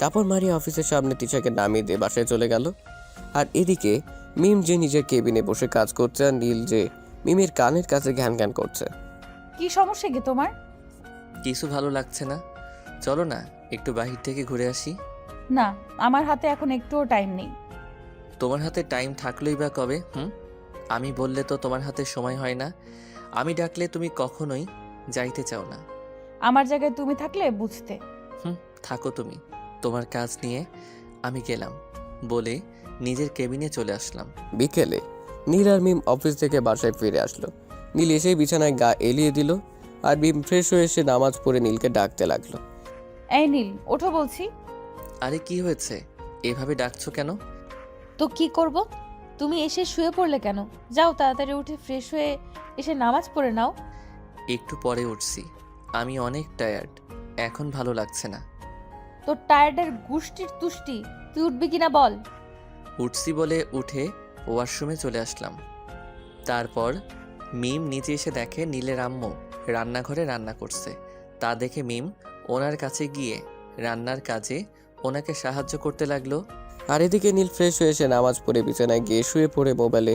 [SPEAKER 3] তারপর মারিয়া অফিসের সামনে তিশাকে নামিয়ে দিয়ে বাসায় চলে গেল। আর এদিকে মিম যে নিজের কেবিনে বসে কাজ করছে, আর নীল যে মিমের কানের কাছে ঘ্যান ঘ্যান করছে।
[SPEAKER 2] কি সমস্যা কি তোমার?
[SPEAKER 1] কিছু ভালো লাগছে না, চলো না একটু বাহির থেকে ঘুরে আসি।
[SPEAKER 2] না, আমার হাতে এখন একটুও টাইম নেই।
[SPEAKER 1] তোমার হাতে টাইম থাকলেই বা কবে? আমি বললে তো তোমার হাতে সময় হয় না, আমি ডাকলে তুমি কখনোই যাইতে চাও না।
[SPEAKER 2] আমার জায়গায় তুমি থাকলে বুঝতে।
[SPEAKER 1] থাকো তুমি, তোমার কাজ নিয়ে আমি গেলাম বলে নিজের কেবিনে চলে আসলাম।
[SPEAKER 3] বিকেলে নীল আর মিম অফিস থেকে বাসায় ফিরে আসলো। নীল এসেই বিছানায় গা এলিয়ে দিল, আর মিম ফ্রেশ হয়ে এসে নামাজ পড়ে নীলকে ডাকতে লাগলো।
[SPEAKER 2] এই নীল, ওঠো বলছি।
[SPEAKER 1] আরে কি হয়েছে, এভাবে ডাকছো কেন?
[SPEAKER 2] তো কি করব? তুমি এসে শুয়ে পড়লে কেন? যাও তাড়াতাড়ি উঠে ফ্রেশ হয়ে এসে নামাজ পড়ে নাও।
[SPEAKER 1] একটু পরে উঠছি, আমি অনেক টায়ার্ড, এখন ভালো লাগছে না।
[SPEAKER 2] তোর টায়ার্ডের গুষ্টির তুষ্টি, তুই উঠবি কিনা বল।
[SPEAKER 1] উঠছি বলে উঠে ওয়াশরুমে চলে আসলাম। তারপর মিম নিচে এসে দেখে নীলের আম্মু রান্নাঘরে রান্না করছে। তা দেখে মিম ওনার কাছে গিয়ে রান্নার কাজে ওনাকে সাহায্য করতে লাগলো।
[SPEAKER 3] আর এদিকে নীল ফ্রেশ হয়ে এসে নামাজ পড়ে বিছানায় গিয়ে শুয়ে পড়ে মোবাইলে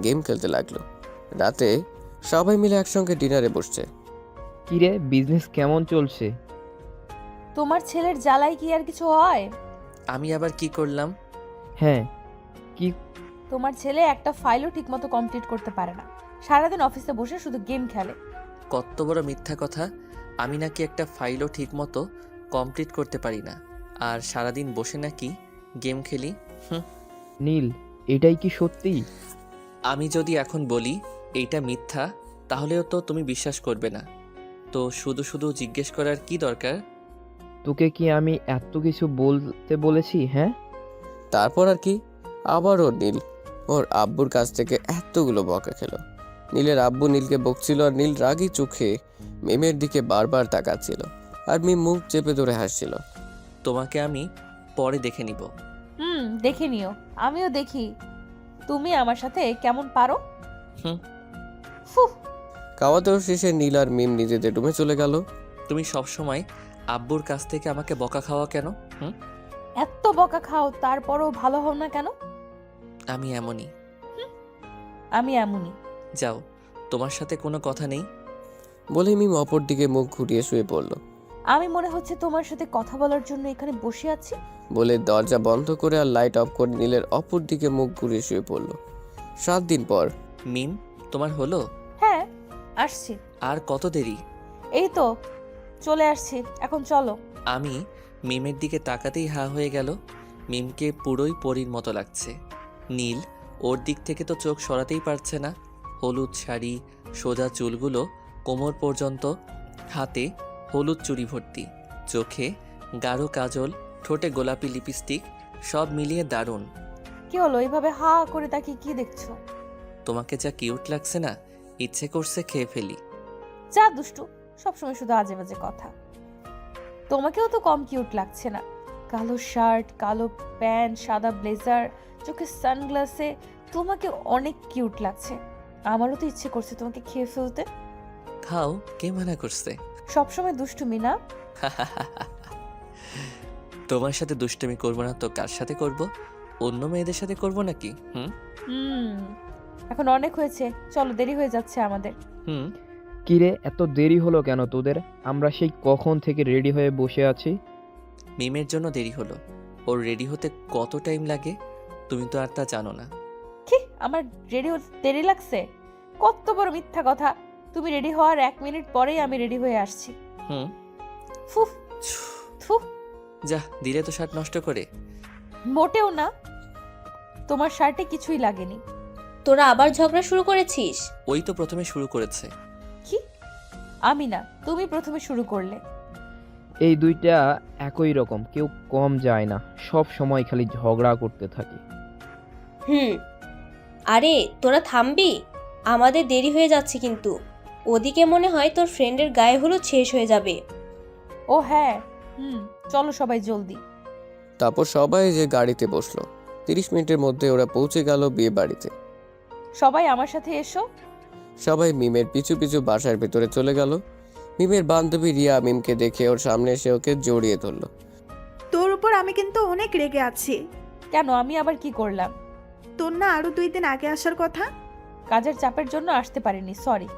[SPEAKER 3] গেম খেলতে লাগলো। রাতে সবাই মিলে একসঙ্গে ডিনারে বসছে।
[SPEAKER 5] কিরে, বিজনেস কেমন চলছে?
[SPEAKER 2] তোমার ছেলের জ্বালায় কি আর কিছু হয়?
[SPEAKER 1] আমি আবার কি করলাম?
[SPEAKER 5] হ্যাঁ, কি?
[SPEAKER 2] তোমার ছেলে একটা ফাইলও ঠিকমতো কমপ্লিট করতে পারে না, সারাদিন অফিসে বসে শুধু গেম খেলে।
[SPEAKER 1] কত বড় মিথ্যা কথা! আমি নাকি একটা ফাইলও ঠিকমতো কমপ্লিট করতে পারি না, আর সারাদিন বসে নাকি গেম খেলি?
[SPEAKER 5] নীল, এটাই কি সত্যি?
[SPEAKER 1] আমি যদি এখন বলি এইটা মিথ্যা, তাহলেও তো তুমি বিশ্বাস করবে না। তো শুধু শুধু জিজ্ঞেস করার কি দরকার?
[SPEAKER 5] তোকে কি আমি এত কিছু বলতে বলেছি? হ্যাঁ,
[SPEAKER 3] তারপর আর কি, আবারও নীল ওর আব্বুর কাছ থেকে এতগুলো বকা খেলো। নীলের আব্বু নীলকে বকছিল, আর নীল রাগী চোখে মিমের দিকে বারবার তাকাচ্ছিল, আর মিম মুখ চেপে ধরে হাসছিল।
[SPEAKER 1] তোমাকে আমি পরে দেখে নিব।
[SPEAKER 2] দেখে নিও, আমিও দেখি তুমি আমার সাথে কেমন পারো।
[SPEAKER 1] হুম।
[SPEAKER 2] ফুহ।
[SPEAKER 3] খাওয়া দাওয়া শেষে নীল আর মিম নিজেদের রুমে চলে গেল।
[SPEAKER 1] তুমি সবসময় আব্বুর কাছ থেকে আমাকে বকা খাওয়া কেন?
[SPEAKER 2] এত বকা খাও, তারপরও ভালো হও না কেন?
[SPEAKER 1] আমি এমনই।
[SPEAKER 2] আমি এমনই।
[SPEAKER 1] যাও, তোমার সাথে কোনো কথা নেই।
[SPEAKER 3] বলে মিম অপর দিকে মুখ ঘুরিয়ে শুয়ে পড়ল।
[SPEAKER 2] আমি মনে হচ্ছে তোমার সাথে কথা বলার জন্য এখানে বসে আছি।
[SPEAKER 3] বলে দরজা বন্ধ করে আর লাইট অফ করে নীলের অপর দিকে মুখ ঘুরিয়ে শুয়ে পড়ল। 7 দিন পর।
[SPEAKER 1] মিম, তোমার হলো?
[SPEAKER 2] হ্যাঁ, আসছি।
[SPEAKER 1] আর কত দেরি?
[SPEAKER 2] এই তো চলে আসছি, এখন চলো।
[SPEAKER 1] আমি মিমের দিকে তাকাতেই হা হয়ে গেল। মিমকে পুরোই পরীর মতো লাগছে। নীল ওর দিক থেকে তো চোখ সরাতেই পারছে না। হলুদ শাড়ি, সোজা চুলগুলো কোমর পর্যন্ত, হাতে হলুদ চুড়ি ভর্তি, চোখে গাঢ় কাজল, ঠোঁটে গোলাপি লিপস্টিক, সব মিলিয়ে দারুণ।
[SPEAKER 2] কি হলো এইভাবে হা করে তাকিয়ে কি দেখছো?
[SPEAKER 1] তোমাকে যা কিউট লাগছে না, ইচ্ছে করছে খেয়ে ফেলি।
[SPEAKER 2] যা দুষ্টু, সবসময় শুধু আজে বাজে কথা। তোমাকেও তো কম কিউট লাগছে না। কালো শার্ট, কালো প্যান্ট, সাদা ব্লেজার, চোখে সানগ্লাসে তোমাকে অনেক কিউট লাগছে। আমারও তো ইচ্ছে করছে তোমাকে খেয়ে ফেলতে।
[SPEAKER 1] খাও, কে মানা করছে?
[SPEAKER 2] সবসময় দুষ্টুমি না?
[SPEAKER 1] তোমার সাথে দুষ্টুমি করবো না তো কার সাথে করব? অন্য মেয়েদের সাথে করব নাকি?
[SPEAKER 2] এখন অনেক হয়েছে, চলো, দেরি হয়ে যাচ্ছে আমাদের।
[SPEAKER 1] হুম।
[SPEAKER 5] কিরে, এত দেরি হলো কেন তোদের? আমরা সেই কখন থেকে রেডি হয়ে বসে আছি।
[SPEAKER 1] মিমের জন্য দেরি হলো। ওর রেডি হতে কত টাইম লাগে তুমি তো আর তা জানো না।
[SPEAKER 2] কি, আমার রেডি হতে দেরি লাগছে? কত বড় মিথ্যা কথা! তুমি রেডি হওয়ার 1 মিনিট পরেই আমি রেডি হয়ে আসছি।
[SPEAKER 1] হুম।
[SPEAKER 2] ফুফ, থু।
[SPEAKER 1] যা, দিলে তো শার্ট নষ্ট করে।
[SPEAKER 2] মোটেও না, তোমার শার্টে কিছুই লাগেনি।
[SPEAKER 4] তোরা আবার ঝগড়া শুরু করেছিস?
[SPEAKER 1] ওই তো প্রথমে শুরু করেছে।
[SPEAKER 2] কি? আমি না, তুমি প্রথমে শুরু করলে।
[SPEAKER 5] এই দুইটা একই রকম, কেউ কম যায় না, সব সময় খালি ঝগড়া করতে থাকে।
[SPEAKER 4] আরে তোরা থামবি? আমাদের দেরি হয়ে যাচ্ছে কিন্তু। ওদিকে মনে হয় তোর ফ্রেন্ডের গায়ে হলুদ শেষ হয়ে যাবে।
[SPEAKER 2] ও হ্যাঁ, চলো সবাই জলদি।
[SPEAKER 3] তারপর সবাই যে গাড়িতে বসলো। 30 মিনিটের মধ্যে ওরা পৌঁছে গেল বিয়ে বাড়িতে।
[SPEAKER 2] সবাই আমার সাথে এসো।
[SPEAKER 3] সবাই মিমের পিছু পিছু বাসার ভেতরে চলে গেল। মিমের বান্ধবী রিয়া মিমকে দেখে ওর সামনে এসে ওকে জড়িয়ে ধরলো।
[SPEAKER 8] তোর উপর আমি কিন্তু অনেক রেগে আছি।
[SPEAKER 2] কেন, আমি আবার কি করলাম?
[SPEAKER 8] তোর না আরো 2 দিন আগে আসার কথা?
[SPEAKER 2] কাজের চাপের জন্য আসতে পারিনি, সরি।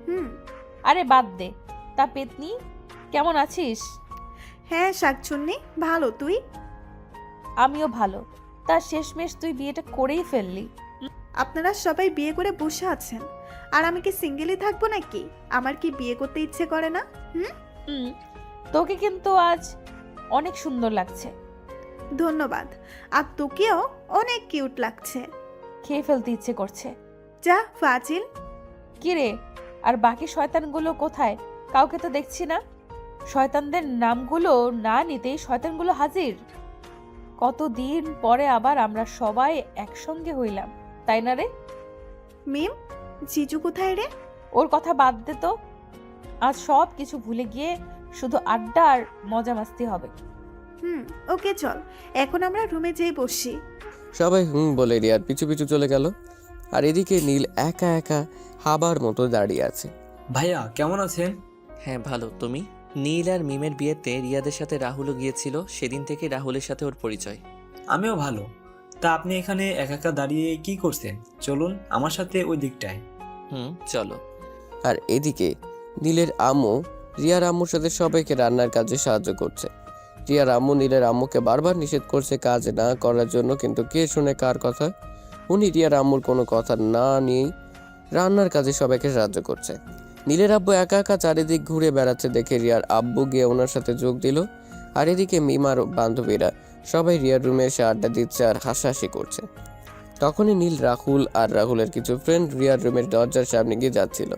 [SPEAKER 8] হুম।
[SPEAKER 2] আরে বাদ দে। তা পেতনি, কেমন আছিস?
[SPEAKER 8] হ্যাঁ শাকচুন্নি, ভালো, তুই?
[SPEAKER 2] আমিও ভালো। তা শেষমেশ তুই বিয়েটা করেই ফেললি।
[SPEAKER 8] আপনারা সবাই বিয়ে করে বসে আছেন, আর আমি কি সিঙ্গেলই থাকবো নাকি? আমার কি বিয়ে করতে ইচ্ছে করে না?
[SPEAKER 2] তোকে কিন্তু আজ অনেক সুন্দর লাগছে।
[SPEAKER 8] ধন্যবাদ। আর তোকেও অনেক কিউট লাগছে।
[SPEAKER 2] খেয়ে ফেলতে ইচ্ছে করছে।
[SPEAKER 8] যা ফাজিল।
[SPEAKER 2] কিরে, আর বাকি শয়তানগুলো কোথায়? কাউকে তো দেখছি না। শয়তানদের নামগুলো না নিতেই শয়তানগুলো হাজির। কতদিন পরে আবার আমরা সবাই একসঙ্গে হইলাম, তাই না রে?
[SPEAKER 8] মিম, জিজু কোথায় রে?
[SPEAKER 2] ওর কথা বাদ দে তো। আজ সব কিছু ভুলে গিয়ে শুধু আড্ডা আর মজা মাস্তি হবে।
[SPEAKER 8] ওকে চল, এখন আমরা রুমে যেয়ে বসি।
[SPEAKER 3] সবাই বলে রিয়ার পিছু পিছু চলে গেল। আর এদিকে নীল একা একা হাবার মতো দাঁড়িয়ে আছে।
[SPEAKER 9] ভাইয়া কেমন আছেন?
[SPEAKER 1] হ্যাঁ ভালো, তুমি? নীল আর মিমের বিয়েতে রিয়াদের সাথে রাহুলও গিয়েছিল, সেদিন থেকে রাহুলের সাথে ওর পরিচয়।
[SPEAKER 9] আমিও ভালো। তা আপনি এখানে একা একা দাঁড়িয়ে কি করছেন? চলুন আমার সাথে ওই দিকটায়।
[SPEAKER 1] চলো।
[SPEAKER 3] আর এদিকে নীলের আম্মু রিয়ার আম্মুর সাথে সবাইকে রান্নার কাজে সাহায্য করছে। রিয়ার আম্মু নীলের আম্মুকে বারবার নিষেধ করছে কাজ না করার জন্য, কিন্তু কে শুনে কার কথা? উনি রিয়ার আম্মুর কোনো কথা না নিয়েই রান্নার কাজে সবাইকে সাহায্য করছে। নীলের আব্বু একা একা চারিদিক ঘুরে বেড়াচ্ছে দেখে রিয়ার আব্বু গিয়ে ওনার সাথে যোগ দিল। আর এদিকে মিমার বান্ধবীরা সবাই রিয়ার রুমে এসে আড্ডা দিচ্ছে আর হাসাহাসি করছে। তখনই নীল রাহুল আর রাহুলের কিছু ফ্রেন্ড রিয়ার রুমের দরজার সামনে গিয়ে যাচ্ছিল।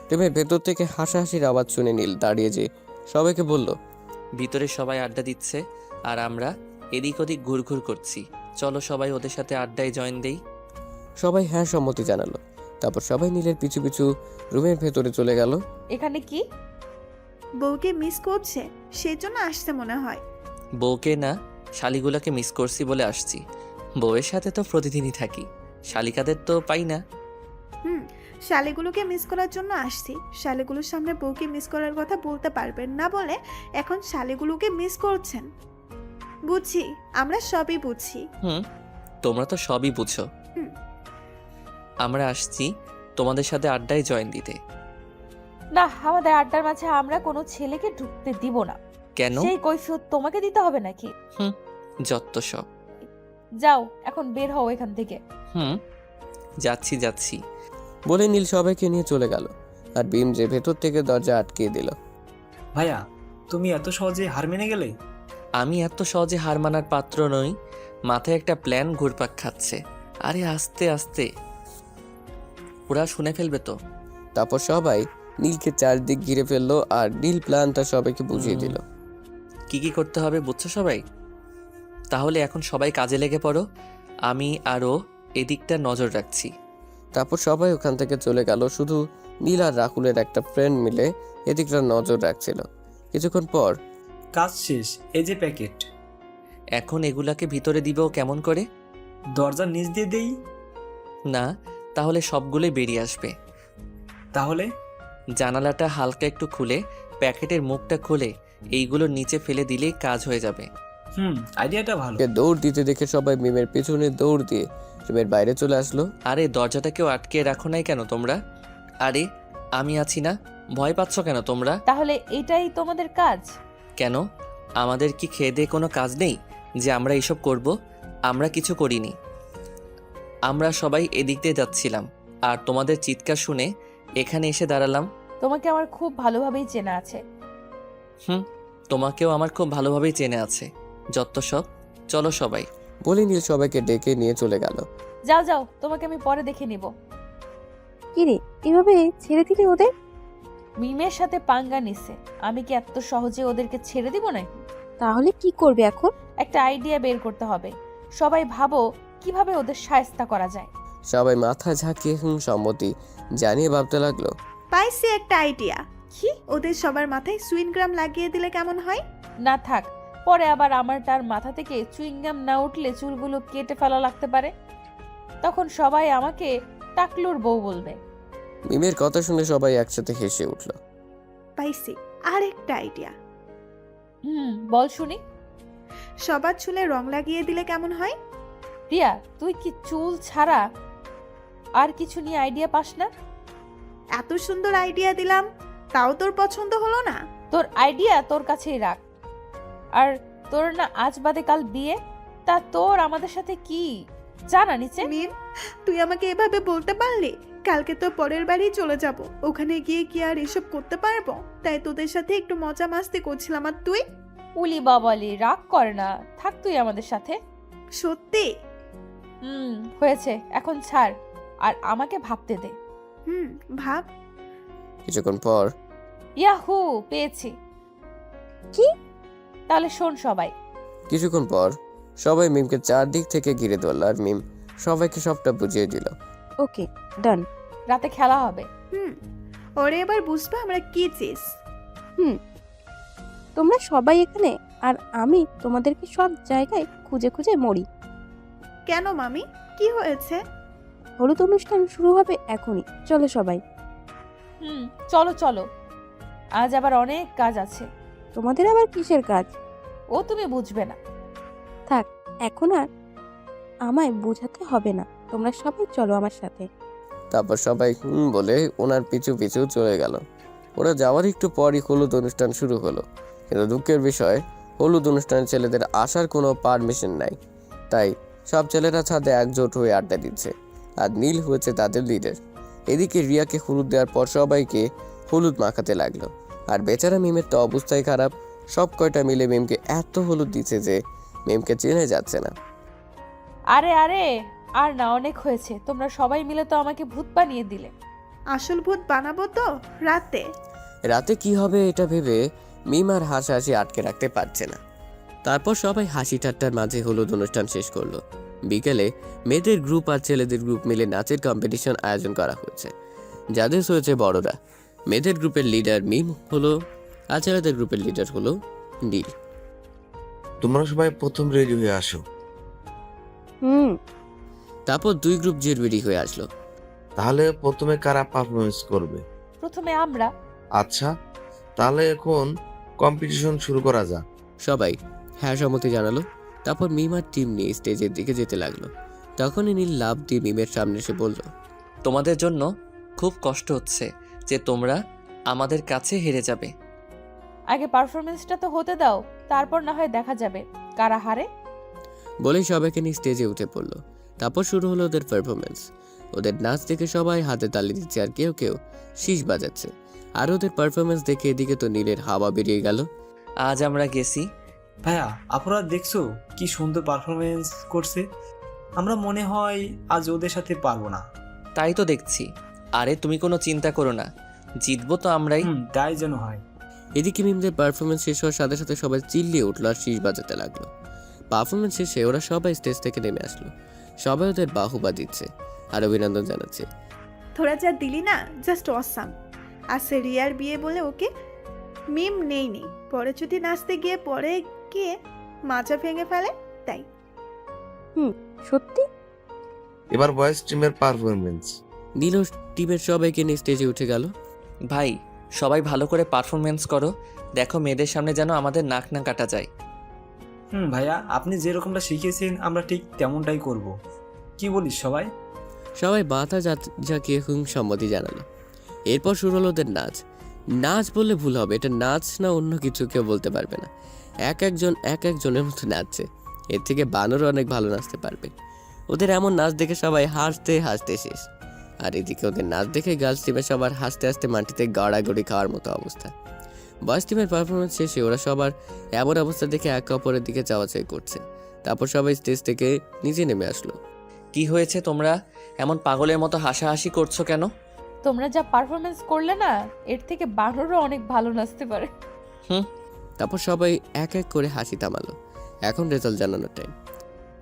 [SPEAKER 3] রুমের ভেতর থেকে হাসাহাসির আওয়াজ শুনে নীল দাঁড়িয়ে যেয়ে সবাইকে বলল,
[SPEAKER 1] ভিতরে সবাই আড্ডা দিচ্ছে আর আমরা এদিক ওদিক ঘুরঘুর করছি, চলো সবাই ওদের সাথে আড্ডায় জয়েন দেই।
[SPEAKER 3] সবাই হ্যাঁ সম্মতি জানালো। তারপর সবাই নীলের পিছু পিছু রুমের ভেতরে চলে গেল।
[SPEAKER 2] এখানে কি?
[SPEAKER 8] বউকে মিস করছে, সেজন্য আসছে মনে হয়।
[SPEAKER 1] বউকে না, শালিগুলাকে মিস করছি বলে আসছি। বউয়ের সাথে তো প্রতিদিনই থাকি, শালিকাদের তো পাই না।
[SPEAKER 8] শালিগুলোকে মিস করার জন্য আসছি। শালিগুলোর সামনে বউকে মিস করার কথা বলতে পারবেন না বলে এখন শালিগুলোকে মিস করছেন। বুঝছি, আমরা সবই বুঝছি।
[SPEAKER 1] তোমরা তো সবই বুঝো। আমরা আসছি তোমাদের সাথে আড্ডায় জয়েন দিতে।
[SPEAKER 2] না, আমাদের আড্ডার মাঝে আমরা কোনো ছেলেকে ঢুকতে দিব না।
[SPEAKER 1] কেন?
[SPEAKER 2] সেই কৈফিয়ত তোমাকে দিতে হবে নাকি?
[SPEAKER 1] যত সব।
[SPEAKER 2] যাও, এখন বের হও এখান থেকে।
[SPEAKER 1] যাচ্ছি
[SPEAKER 3] বলে নীল সবাইকে নিয়ে চলে গেল। আর ভীম যে ভেতর থেকে দরজা আটকে দিল।
[SPEAKER 9] ভাইয়া তুমি এত সহজে হার মেনে গেলে?
[SPEAKER 1] আমি এত সহজে হার মানার পাত্র নই। মাথায় একটা প্ল্যান ঘুরপাক খাচ্ছে। আরে আস্তে আস্তে, ওরা শুনে ফেলবে তো।
[SPEAKER 3] তারপর সবাই নীলকে চারদিক ঘিরে ফেললো আর নীল প্ল্যানটা সবাইকে বুঝিয়ে দিল।
[SPEAKER 1] কি কি করতে হবে বুঝছো সবাই? তাহলে এখন সবাই কাজে লেগে পড়ো। আমি আরও এদিকটা নজর রাখছি।
[SPEAKER 3] তারপর সবাই ওখান থেকে চলে গেল, শুধু নীল আর রাহুলের একটা ফ্রেন্ড মিলে এদিকটা নজর রাখছিল। কিছুক্ষণ পর
[SPEAKER 9] কাজ শেষ, এই যে প্যাকেট।
[SPEAKER 1] এখন এগুলাকে ভিতরে দিব কেমন করে?
[SPEAKER 9] দরজার নিচ দিয়ে দেই।
[SPEAKER 1] না, তাহলে সবগুলোই বেরিয়ে আসবে।
[SPEAKER 9] তাহলে
[SPEAKER 1] জানালাটা হালকা একটু খুলে প্যাকেটের মুখটা খুলে এইগুলো নিচে ফেলে দিলেই কাজ হয়ে যাবে।
[SPEAKER 9] আইডিয়াটা ভালো।
[SPEAKER 3] দৌড় দিতে দেখে সবাই মিমের পেছনে দৌড় দিয়ে রুমের বাইরে চলে আসলো।
[SPEAKER 1] আরে দরজাটাকেও আটকে রাখো নাই কেন তোমরা? আরে আমি আছি না, ভয় পাচ্ছ কেন তোমরা?
[SPEAKER 2] তাহলে এটাই তোমাদের কাজ?
[SPEAKER 1] কেন, আমাদের কি খেয়ে দিয়ে কোনো কাজ নেই যে আমরা এইসব করব? আমরা কিছু করিনি। আমরা সবাই এদিক দিয়ে যাচ্ছিলাম আর তোমাদের চিৎকার শুনে এখানে এসে দাঁড়ালাম।
[SPEAKER 2] তোমাকে আমার খুব ভালোভাবেই চেনা আছে।
[SPEAKER 1] তোমাকেও আমার খুব ভালোভাবেই চেনে আছে। যত সব, চলো সবাই।
[SPEAKER 3] বলে নীল সবাইকে ডেকে নিয়ে চলে গেল।
[SPEAKER 2] যাও যাও, তোমাকে আমি পরে দেখে নিব।
[SPEAKER 10] কিরে এভাবে ছেড়ে দিলে ওদের?
[SPEAKER 2] মিমের সাথে পাঙ্গা নিছে, আমি কি এত সহজে ওদেরকে ছেড়ে দিব নাকি?
[SPEAKER 10] তাহলে কি করবে এখন?
[SPEAKER 2] একটা আইডিয়া বের করতে হবে। সবাই ভাবো কিভাবে ওদের শায়েস্তা করা যায়।
[SPEAKER 3] সবাই মাথা ঝাঁকিয়ে সম্মতি জানিয়ে ভাবতে লাগলো।
[SPEAKER 8] পাইছি একটা আইডিয়া। কি, ওদের সবার মাথায় সুইনগ্রাম লাগিয়ে দিলে কেমন হয়?
[SPEAKER 2] না থাক, পরে আবার আমার তার মাথা থেকে চুইংগাম না উঠলে চুলগুলো কেটে ফেলা লাগতে পারে। তখন সবাই আমাকে টাকলুর বউ বলবে।
[SPEAKER 3] মিমের কথা শুনে সবাই একসাথে হেসে উঠল।
[SPEAKER 8] পাইছি আরেকটা আইডিয়া।
[SPEAKER 2] বল শুনি।
[SPEAKER 8] সবার চুলে রং লাগিয়ে দিলে কেমন হয়?
[SPEAKER 2] রিয়া, তুই কি চুল ছাড়া আর কিছু নিয়ে আইডিয়া পাস না?
[SPEAKER 8] এত সুন্দর আইডিয়া দিলাম, তাও তোর পছন্দ হলো না?
[SPEAKER 2] তোর আইডিয়া তোর কাছেই রাখ। আর তোর না আজ বাদে কাল বিয়ে, তা তোর আমাদের সাথে কি জানা নিচে?
[SPEAKER 8] মিম, তুই আমাকে এভাবে বলতে পারলি? কালকে তো পরের বাড়ি চলে যাব, ওখানে গিয়ে কি আর এসব করতে পারবো? তাই তোদের সাথে একটু মজা মাস্তি করছিলাম। আর তুই?
[SPEAKER 2] উলি বাবালি, রাগ কর না, থাক তুই আমাদের সাথে।
[SPEAKER 8] সত্যি?
[SPEAKER 2] হয়েছে, এখন ছাড় আর আমাকে ভাবতে দে।
[SPEAKER 8] ভাব।
[SPEAKER 3] কিছুক্ষণ পর
[SPEAKER 2] ইয়াহু, পেয়েছি।
[SPEAKER 10] কি?
[SPEAKER 2] তাহলে শোন সবাই।
[SPEAKER 3] কিছুক্ষণ পর সবাই মিমকে চারদিক থেকে ঘিরে ধরল আর মিম সবাইকে সবটা বুঝিয়ে দিল।
[SPEAKER 10] ওকে, ডান।
[SPEAKER 2] রাতে খেলা হবে।
[SPEAKER 8] ওরে এবার বুঝবে আমরা কি চিজ।
[SPEAKER 10] তোমরা সবাই এখানে আর আমি তোমাদেরকে সব জায়গায় খুঁজে খুঁজে মরি।
[SPEAKER 8] কেন মামি, কি হয়েছে?
[SPEAKER 10] হলুদ অনুষ্ঠান শুরু হবে এখনই, চলো সবাই।
[SPEAKER 2] চলো চলো, আজ আবার অনেক কাজ আছে।
[SPEAKER 10] তোমাদের আবার কিসের কাজ?
[SPEAKER 2] ও তুমি বুঝবে না।
[SPEAKER 10] থাক, এখন আর আমায় বোঝাতে হবে না, তোমরা সবাই চলো আমার সাথে।
[SPEAKER 3] তারপর সবাই বলে ওনার পিছু পিছু চলে গেল। ওরা যাওয়ার একটু পরই হলুদ অনুষ্ঠান শুরু হলো, কিন্তু দুঃখের বিষয় হলুদ অনুষ্ঠানে ছেলেদের আসার কোনো পারমিশন নাই। তাই সব ছেলেরা ছাদে একজোট হয়ে আড্ডা দিচ্ছে আর নীল হয়েছে তাদের লিডার। এদিকে রিয়াকে হলুদ দেওয়ার পর সবাইকে হলুদ মাখাতে লাগলো, আর বেচারা মিমের তো অবস্থাই খারাপ। সব কয়টা মিলে মিমকে এত হলুদ দিচ্ছে যে মিমকে চেনে যাচ্ছে না।
[SPEAKER 2] আরে আরে, আর না, অনেক হয়েছে। তোমরা সবাই মিলে তো আমাকে ভূত বানিয়ে দিলে।
[SPEAKER 8] আসল ভূত বানাবো তো রাতে।
[SPEAKER 3] রাতে কি হবে এটা ভেবে মিম আর হাসাহাসি আটকে রাখতে পারছে না। তারপর সবাই হাসি ঠাট্টার মাঝে হলুদ অনুষ্ঠান শেষ করলো। বিকেলে মেয়েদের গ্রুপ আর ছেলেদের গ্রুপ মিলে নাচের কম্পিটিশন আয়োজন করা হয়েছে। যাদের হয়েছে বড়রা। মেয়েদের গ্রুপের লিডার মিম হলো আর ছেলেদের গ্রুপের লিডার হলো নীল।
[SPEAKER 11] তোমরা সবাই প্রথম রেডি হয়ে আসো।
[SPEAKER 3] তারপর দুই গ্রুপ রেডি হয়ে আসলো।
[SPEAKER 11] তাহলে প্রথমে কারা পারফরমেন্স করবে?
[SPEAKER 2] প্রথমে আমরা।
[SPEAKER 11] আচ্ছা, তাহলে এখন কম্পিটিশন শুরু করা যাক।
[SPEAKER 3] সবাই হ্যাঁ সম্মতি জানালো। তারপর মিম আর টিম নিয়ে স্টেজের দিকে যেতে লাগলো। তখনই নীল লাভ দিয়ে মিমের সামনে এসে বলল,
[SPEAKER 1] তোমাদের জন্য খুব কষ্ট হচ্ছে যে তোমরা আমাদের কাছে হেরে যাবে।
[SPEAKER 2] আগে পারফরমেন্সটা তো হতে দাও, তারপর না হয় দেখা যাবে কারা হারে।
[SPEAKER 3] বলেই সবাইকে নিয়ে স্টেজে উঠে পড়লো। তারপর শুরু হলো ওদের পারফরমেন্স। ওদের নাচ দেখে সবাই হাতে তালি দিচ্ছে আর কেউ কেউ শীষ বাজাচ্ছে। আর ওদের পারফরমেন্স দেখে এদিকে তো নীলের হাওয়া বেরিয়ে গেল।
[SPEAKER 1] আজ আমরা গেছি।
[SPEAKER 9] ভাইয়া, আপনারা দেখছো কি সুন্দর পারফরমেন্স করছে? আমরা মনে হয় আজ ওদের সাথে পারবো না।
[SPEAKER 1] তাই তো দেখছি। আরে তুমি কোনো চিন্তা করো না, জিতবো তো আমরাই।
[SPEAKER 9] তাই যেন হয়।
[SPEAKER 3] এদিকে মিমদের পারফরমেন্স শেষ হওয়ার সাথে সাথে সবাই চিল্লিয়ে উঠলো আর শীষ বাজাতে লাগলো। পারফরমেন্স শেষে ওরা সবাই স্টেজ থেকে নেমে আসলো। সবাই ওদের বাহুবা দিচ্ছে আর অভিনন্দন জানাচ্ছে।
[SPEAKER 8] তোরা যা দিলি না, জাস্ট অসাম। আজকে রিয়ার বিয়ে বলে ওকে মিম নেই, পরে যদি নাচতে গিয়ে পরে গিয়ে মাজা ভেঙে ফেলে তাই।
[SPEAKER 10] সত্যি?
[SPEAKER 11] এবার বয়েজ টিমের পারফরমেন্স।
[SPEAKER 3] নীল টিমের সবাইকে নিয়ে স্টেজে উঠে গেল।
[SPEAKER 1] ভাই সবাই ভালো করে পারফরমেন্স করো, দেখো মেয়েদের সামনে যেন আমাদের নাক না কাটা যায়।
[SPEAKER 9] ভাইয়া, আপনি যেরকমটা শিখিয়েছেন আমরা ঠিক তেমনটাই করব। কি বলিস সবাই?
[SPEAKER 3] সবাই মাথা ঝাঁকিয়ে সম্মতি জানালো। এরপর শুরু হলো ওদের নাচ। নাচ বললে ভুল হবে, এটা নাচ না অন্য কিছু কেউ বলতে পারবে না। এক একজনের মতো নাচছে। এর থেকে বানরও অনেক ভালো নাচতে পারবে। ওদের এমন নাচ দেখে সবাই হাসতে হাসতে শেষ। আর এদিকে ওদের নাচ দেখে গার্লস টিমের সবার হাসতে হাসতে মাটিতে গড়াগড়ি খাওয়ার মতো অবস্থা। বয়েজ টিমের পারফরমেন্স শেষে ওরা সবার এমন অবস্থা দেখে একে অপরের দিকে চাওয়াচাই করছে। তারপর সবাই স্টেজ থেকে নিচে নেমে আসলো।
[SPEAKER 1] কি হয়েছে, তোমরা এমন পাগলের মতো হাসাহাসি করছো কেন?
[SPEAKER 2] তোমরা যা পারফরমেন্স করলে না, এর থেকে বানরও অনেক ভালো নাচতে পারে।
[SPEAKER 3] তারপর সবাই এক এক করে হাসি থামালো। এখন রেজাল্ট জানানোর টাইম।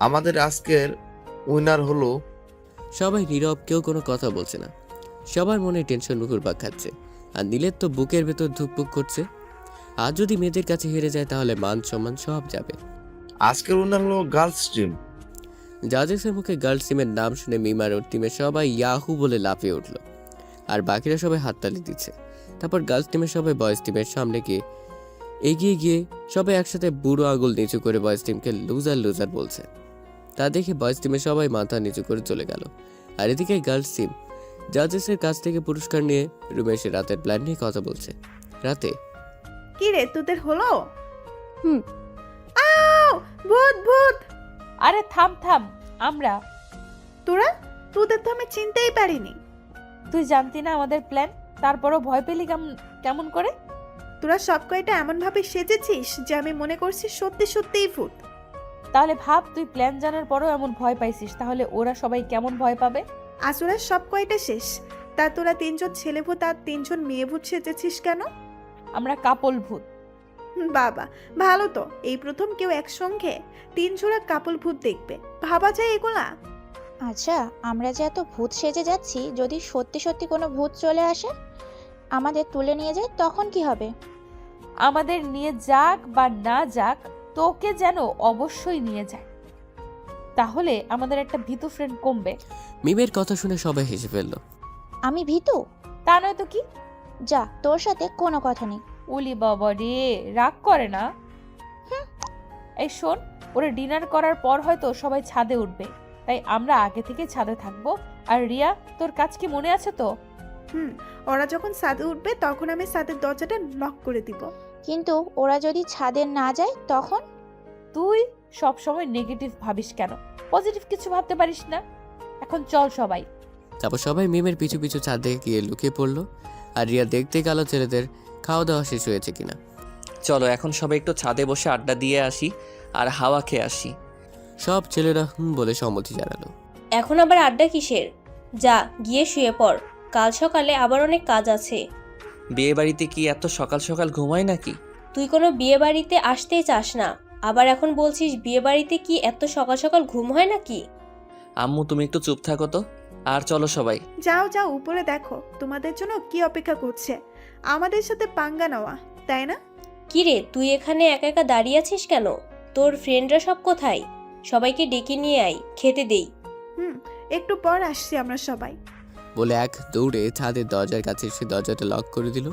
[SPEAKER 11] আমাদের আজকের উইনার হলো
[SPEAKER 3] সবাই নীরব, কেউ কোনো কথা বলছে না। সবার মনে টেনশন ঘুরপাক খাচ্ছে। আর নীলের তো বুকের ভেতর ধুকপুক করছে। আর যদি মেয়েদের কাছে হেরে যায় তাহলে মান সম্মান সব যাবে।
[SPEAKER 11] আজকের উইনার হলো গার্লস টিম।
[SPEAKER 3] জাজেসের মুখে গার্লস টিমের নাম শুনে মিমার ওর টিমের সবাই ইয়াহু বলে লাফিয়ে উঠলো। আর বাকিরা সবাই হাততালি দিচ্ছে। তারপর গার্লস টিমের সবাই বয়েজ টিমের সামনে এগিয়ে গিয়ে সবাই একসাথে বুড়ো আঙুল নিচু করে বয়েজ টিমকে লুজার লুজার বলছে। তা দেখে বয়েজ টিমের সবাই মাথা নিচু করে চলে গেল। আর এদিকে গার্লস টিম জাজেসের কাছ থেকে পুরস্কার নিয়ে রুমে এসে রাতের প্ল্যান নিয়ে কথা বলছে। রাতে,
[SPEAKER 8] কি রে তোদের হলো?
[SPEAKER 10] হুম।
[SPEAKER 8] আও, ভূত ভূত!
[SPEAKER 2] আরে থাম থাম, আমরা।
[SPEAKER 8] তোদের তো আমি চিনতেই পারিনি।
[SPEAKER 2] তুই জানতি না আমাদের প্ল্যান, তারপরও ভয় পেলি কেমন করে?
[SPEAKER 8] তোরা সব কয়টা এমন ভাবে সেজেছিস যে আমি মনে করছি সত্যি সত্যিই ভূত।
[SPEAKER 2] তাহলে ভাব, তুই প্ল্যান জানার পরও এমন ভয় পাইছিস, তাহলে ওরা সবাই কেমন ভয় পাবে?
[SPEAKER 8] আসলে সব কয়টা শেষ। তা তোরা 3 জন ছেলে ভূত আর 3 জন মেয়ে ভূত সেজেছিস কেন?
[SPEAKER 2] আমরা কাপল ভূত।
[SPEAKER 8] বাবা, ভালো তো, এই প্রথম কেউ একসঙ্গে 3 জোড়া কাপল ভূত দেখবে। ভাবা যায় এগুলা?
[SPEAKER 12] আচ্ছা, আমরা যে এত ভূত সেজে যাচ্ছি, যদি সত্যি সত্যি কোনো ভূত চলে আসে, আমাদের তুলে নিয়ে যায়, তখন কি হবে?
[SPEAKER 2] আমাদের নিয়ে যাক বা না যাক, তোকে যেন অবশ্যই নিয়ে যায়, তাহলে আমাদের একটা ভীতু ফ্রেন্ড কমবে।
[SPEAKER 3] মিমের কথা শুনে সবাই হেসে ফেললো।
[SPEAKER 12] আমি ভীতু?
[SPEAKER 2] তা নয় তো কি?
[SPEAKER 12] যা, তোর সাথে কোনো কথা নেই।
[SPEAKER 2] উলি বাবা রে, রাগ করে না। এই শোন, ওরা ডিনার করার পর হয়তো সবাই ছাদে উঠবে, তাই আমরা আগে থেকে ছাদে থাকবো। আর রিয়া, তোর কাজ কি মনে আছে তো?
[SPEAKER 8] ওরা যখন ছাদে উঠবে তখন আমি ছাদের দরজাটা লক করে দিব।
[SPEAKER 12] কিন্তু ওরা যদি ছাদে না যায় তখন?
[SPEAKER 2] তুই সব সময় নেগেটিভ ভাবিস কেন? পজিটিভ কিছু ভাবতে পারিস না? এখন চল সবাই।
[SPEAKER 3] তারপর সবাই মিমের পিছু পিছু ছাদে গিয়ে লুকিয়ে পড়লো। আর রিয়া দেখতে গেল ছেলেদের খাওয়া দাওয়া শেষ হয়েছে কিনা।
[SPEAKER 1] চলো এখন সবাই একটু ছাদে বসে আড্ডা দিয়ে আসি আর হাওয়া খেয়ে আসি।
[SPEAKER 3] সব ছেলেরা বলে সম্মতি জানালো।
[SPEAKER 4] এখন আবার আড্ডা কিসের? যা, গিয়ে শুয়ে পড়, কাল সকালে আবার অনেক কাজ আছে।
[SPEAKER 1] বিয়ে বাড়িতে কি এত সকাল সকাল ঘুমায় নাকি?
[SPEAKER 4] তুই কোনো বিয়ে বাড়িতে আসতেই চাস না, আবার এখন বলছিস বিয়ে বাড়িতে কি এত সকাল সকাল ঘুম হয় নাকি?
[SPEAKER 1] আম্মু তুমি একটু চুপ থাকো তো, আর চলো সবাই।
[SPEAKER 8] যাও যাও, উপরে দেখো তোমাদের জন্য কি অপেক্ষা করছে। আমাদের সাথে পাঙ্গা নেওয়া, তাই না?
[SPEAKER 4] কিরে, তুই এখানে একা একা দাঁড়িয়ে আছিস কেন? তোর ফ্রেন্ডরা সব কোথায়? সবাইকে ডেকে নিয়ে আয়, খেতে দেই।
[SPEAKER 8] একটু পর আসছি আমরা সবাই।
[SPEAKER 3] বলে এক দৌড়ে ছাদের দরজার কাছে এসে দরজাটা লক করে দিল।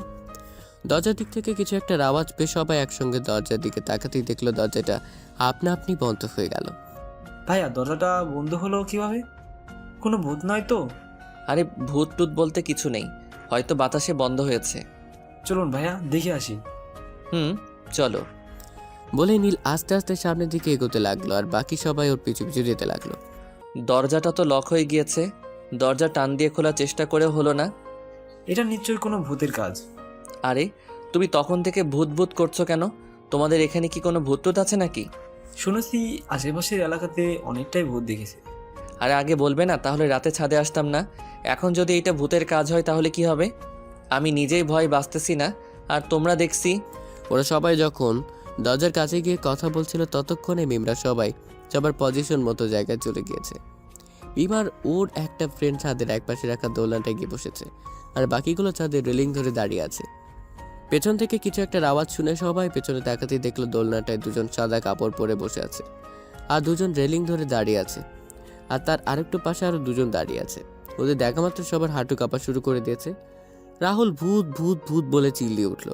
[SPEAKER 3] দরজার দিক থেকে কিছু একটা আওয়াজ পেয়ে সবাই একসঙ্গে দরজার দিকে তাকাতেই দেখলো দরজাটা আপনা আপনি বন্ধ হয়ে গেল।
[SPEAKER 9] ভাইয়া, দরজাটা বন্ধ হলো কিভাবে? কোনো ভূত নয় তো?
[SPEAKER 1] আরে ভূত টুত বলতে কিছু নেই, হয়তো বাতাসে বন্ধ হয়েছে।
[SPEAKER 9] চলুন ভাইয়া, দেখে আসি।
[SPEAKER 1] চলো।
[SPEAKER 3] বলে নীল আস্তে আস্তে সামনের দিকে এগোতে লাগলো আর বাকি সবাই ওর পিছু পিছু যেতে লাগলো।
[SPEAKER 1] দরজাটা তো লক হয়ে গিয়েছে, দরজা টান দিয়ে খোলার চেষ্টা করেও হলো না।
[SPEAKER 9] এটা নিশ্চয়ই কোনো ভূতের কাজ।
[SPEAKER 1] আরে তুমি তখন থেকে ভূত ভূত করছো কেন? তোমাদের এখানে কি কোনো ভূত টুত আছে নাকি?
[SPEAKER 9] শুনেছি আশেপাশের এলাকাতে অনেকটাই ভূত দেখেছে।
[SPEAKER 1] আরে আগে বলবে না, তাহলে রাতে ছাদে আসতাম না। এখন যদি এটা ভূতের কাজ হয় তাহলে কি হবে? আমি নিজেই ভয় বাঁচতেছি না, আর তোমরা দেখছি
[SPEAKER 3] ওরা সবাই যখন দরজার কাছে গিয়ে কথা বলছিল ততক্ষণে মিমরা সবাই সবার পজিশন মতো জায়গায় চলে গিয়েছে। মিমার ওর একটা ফ্রেন্ড ছাদের একপাশে রাখা দোলনাটায় গিয়ে বসেছে, আর বাকিগুলো ছাদের রেলিং ধরে দাঁড়িয়ে আছে। পেছন থেকে কিছু একটা আওয়াজ শুনে সবাই পেছনে তাকাতেই দেখলো দোলনাটায় দুজন সাদা কাপড় পরে বসে আছে, আর দুজন রেলিং ধরে দাঁড়িয়ে আছে, আর তার আরেকটু পাশে আরো দুজন দাঁড়িয়ে আছে। ওদের দেখা মাত্র সবার হাঁটু কাঁপা শুরু করে দিয়েছে। রাহুল ভূত ভূত ভূত বলে চিল্লিয়ে উঠলো।